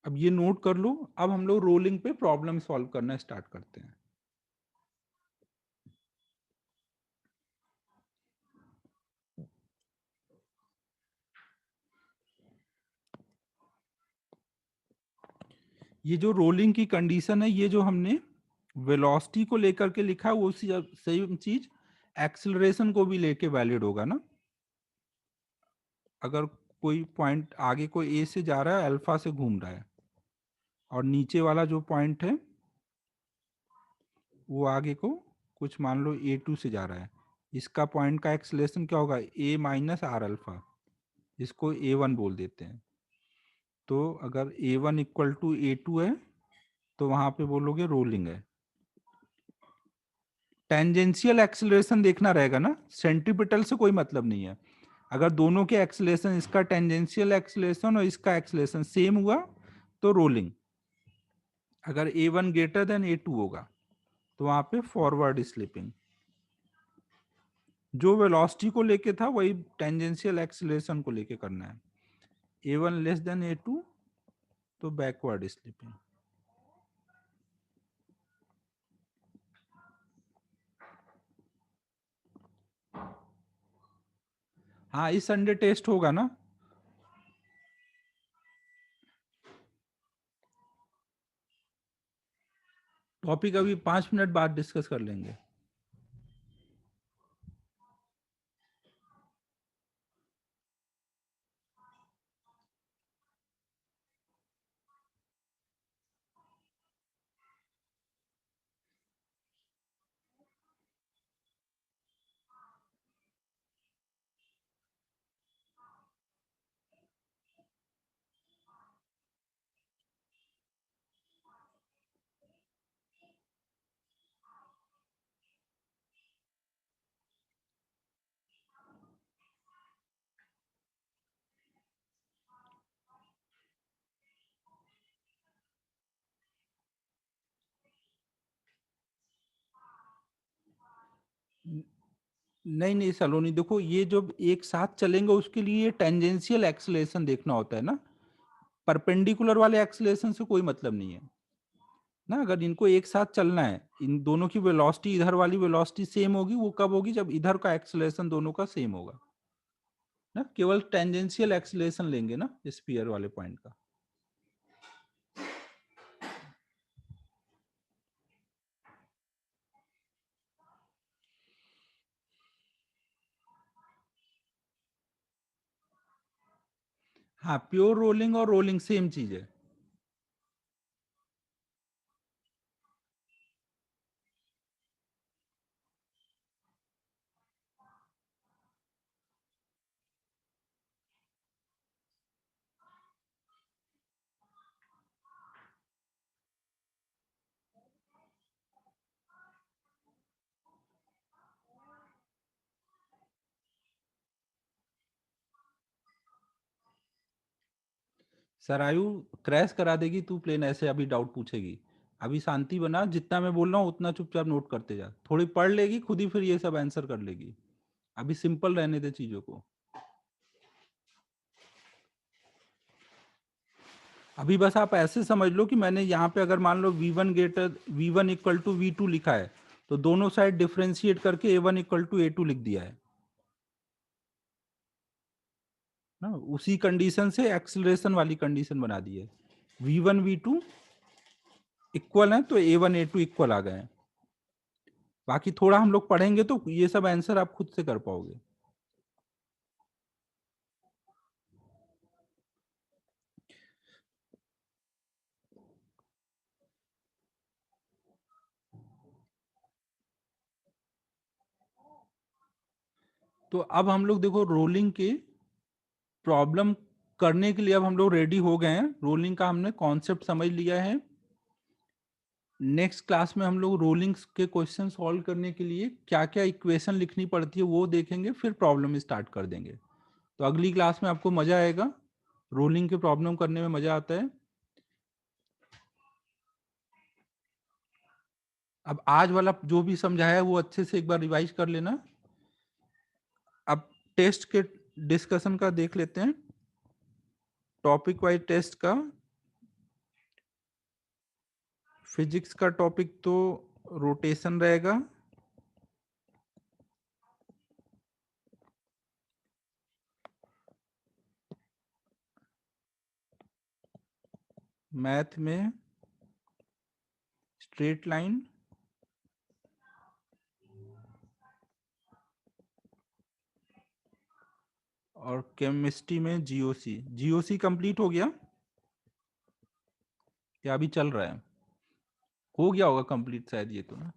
अब ये नोट कर लो। अब हम लोग रोलिंग पे प्रॉब्लम सॉल्व करना स्टार्ट करते हैं। ये जो रोलिंग की कंडीशन है, ये जो हमने वेलोसिटी को लेकर के लिखा है, वो सेम चीज एक्सेलरेशन को भी लेके वैलिड होगा ना। अगर कोई पॉइंट आगे को ए से जा रहा है, अल्फा से घूम रहा है, और नीचे वाला जो पॉइंट है वो आगे को कुछ मान लो a2 से जा रहा है, इसका पॉइंट का एक्सेलरेशन क्या होगा, a माइनस आर अल्फा, इसको a1 बोल देते हैं। तो अगर a1 one equal to a2 है तो वहां पे बोलोगे रोलिंग है। टेंजेंशियल एक्सेलरेशन देखना रहेगा ना, सेंट्रीपिटल से कोई मतलब नहीं है। अगर दोनों के एक्सेलरेशन, इसका टेंजेंशियल एक्सेलरेशन और इसका एक्सेलरेशन सेम हुआ तो रोलिंग। अगर a1 ग्रेटर देन a2 होगा तो वहां पे फॉरवर्ड स्लिपिंग। जो वेलोसिटी को लेके था वही टेंजेंशियल एक्सेलरेशन को लेके करना है। a1 लेस देन a2 तो बैकवर्ड स्लिपिंग। हाँ, इस संडे टेस्ट होगा ना। टॉपिक अभी 5 मिनट बाद डिस्कस कर लेंगे। नहीं नहीं सलोनी, देखो ये जब एक साथ चलेंगे उसके लिए टेंजेंशियल एक्सेलरेशन देखना होता है ना, परपेंडिकुलर वाले एक्सेलरेशन से कोई मतलब नहीं है ना। अगर इनको एक साथ चलना है, इन दोनों की वेलोसिटी, इधर वाली वेलोसिटी सेम होगी, वो कब होगी, जब इधर का एक्सेलरेशन दोनों का सेम होगा ना। केवल टेंजेंशियल एक्सेलरेशन लेंगे ना स्फीयर वाले पॉइंट का। हाँ, प्योर रोलिंग और रोलिंग सेम चीज है। सरायु क्रैश करा देगी तू प्लेन, ऐसे अभी डाउट पूछेगी। अभी शांति बना, जितना मैं बोल रहा हूँ उतना चुपचाप नोट करते जा, थोड़ी पढ़ लेगी खुद ही, फिर ये सब आंसर कर लेगी। अभी सिंपल रहने दे चीजों को। अभी बस आप ऐसे समझ लो कि मैंने यहाँ पे अगर मान लो V1 इक्वल टू V2 लिखा है, तो दोनों साइड डिफ्रेंशिएट करके A1 इक्वल टू A2 लिख दिया है ना। उसी कंडीशन से एक्सेलरेशन वाली कंडीशन बना दी है। V1 V2 इक्वल है तो A1 A2 इक्वल आ गए हैं। बाकी थोड़ा हम लोग पढ़ेंगे तो ये सब आंसर आप खुद से कर पाओगे। तो अब हम लोग देखो रोलिंग के प्रॉब्लम करने के लिए अब हम लोग रेडी हो गए हैं। रोलिंग का हमने कॉन्सेप्ट समझ लिया है। नेक्स्ट क्लास में हम लोग रोलिंग के क्वेश्चन सॉल्व करने के लिए क्या क्या इक्वेशन लिखनी पड़ती है वो देखेंगे, फिर प्रॉब्लम स्टार्ट कर देंगे। तो अगली क्लास में आपको मजा आएगा, रोलिंग के प्रॉब्लम करने में मजा आता है। अब आज वाला जो भी समझाया है वो अच्छे से एक बार रिवाइज कर लेना। अब टेस्ट के डिस्कशन का देख लेते हैं, टॉपिक वाइज टेस्ट का। फिजिक्स का टॉपिक तो रोटेशन रहेगा। मैथ में स्ट्रेट लाइन, और केमिस्ट्री में जीओसी। जीओसी कंप्लीट हो गया या अभी चल रहा है? हो गया होगा कंप्लीट शायद ये तो ना।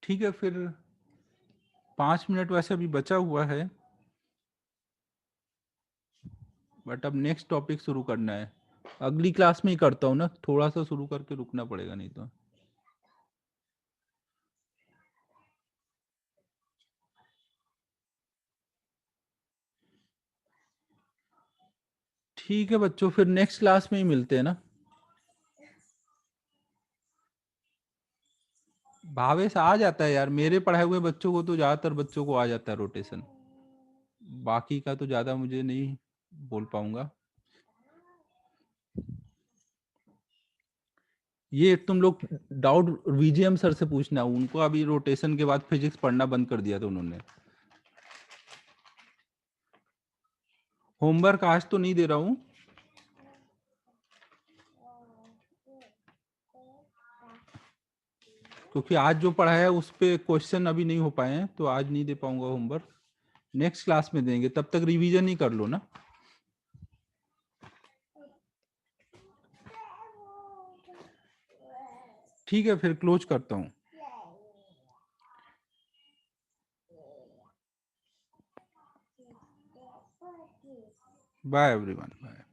ठीक है, फिर 5 मिनट वैसे अभी बचा हुआ है, बट अब नेक्स्ट टॉपिक शुरू करना है। अगली क्लास में ही करता हूँ ना, थोड़ा सा शुरू करके रुकना पड़ेगा नहीं तो। ठीक है बच्चों, फिर नेक्स्ट क्लास में ही मिलते हैं ना। भावेश आ जाता है यार, मेरे पढ़ाए हुए बच्चों को तो ज्यादातर बच्चों को आ जाता है रोटेशन, बाकी का तो ज्यादा मुझे नहीं बोल पाऊंगा। ये तुम लोग डाउट वीजीएम सर से पूछना, उनको अभी रोटेशन के बाद फिजिक्स पढ़ना बंद कर दिया था उन्होंने। होमवर्क आज तो नहीं दे रहा हूँ, क्योंकि आज जो पढ़ाया है उस पे क्वेश्चन अभी नहीं हो पाए हैं, तो आज नहीं दे पाऊंगा होमवर्क। नेक्स्ट क्लास में देंगे, तब तक रिवीजन ही कर लो ना। ठीक है, फिर क्लोज करता हूँ। Bye everyone, bye.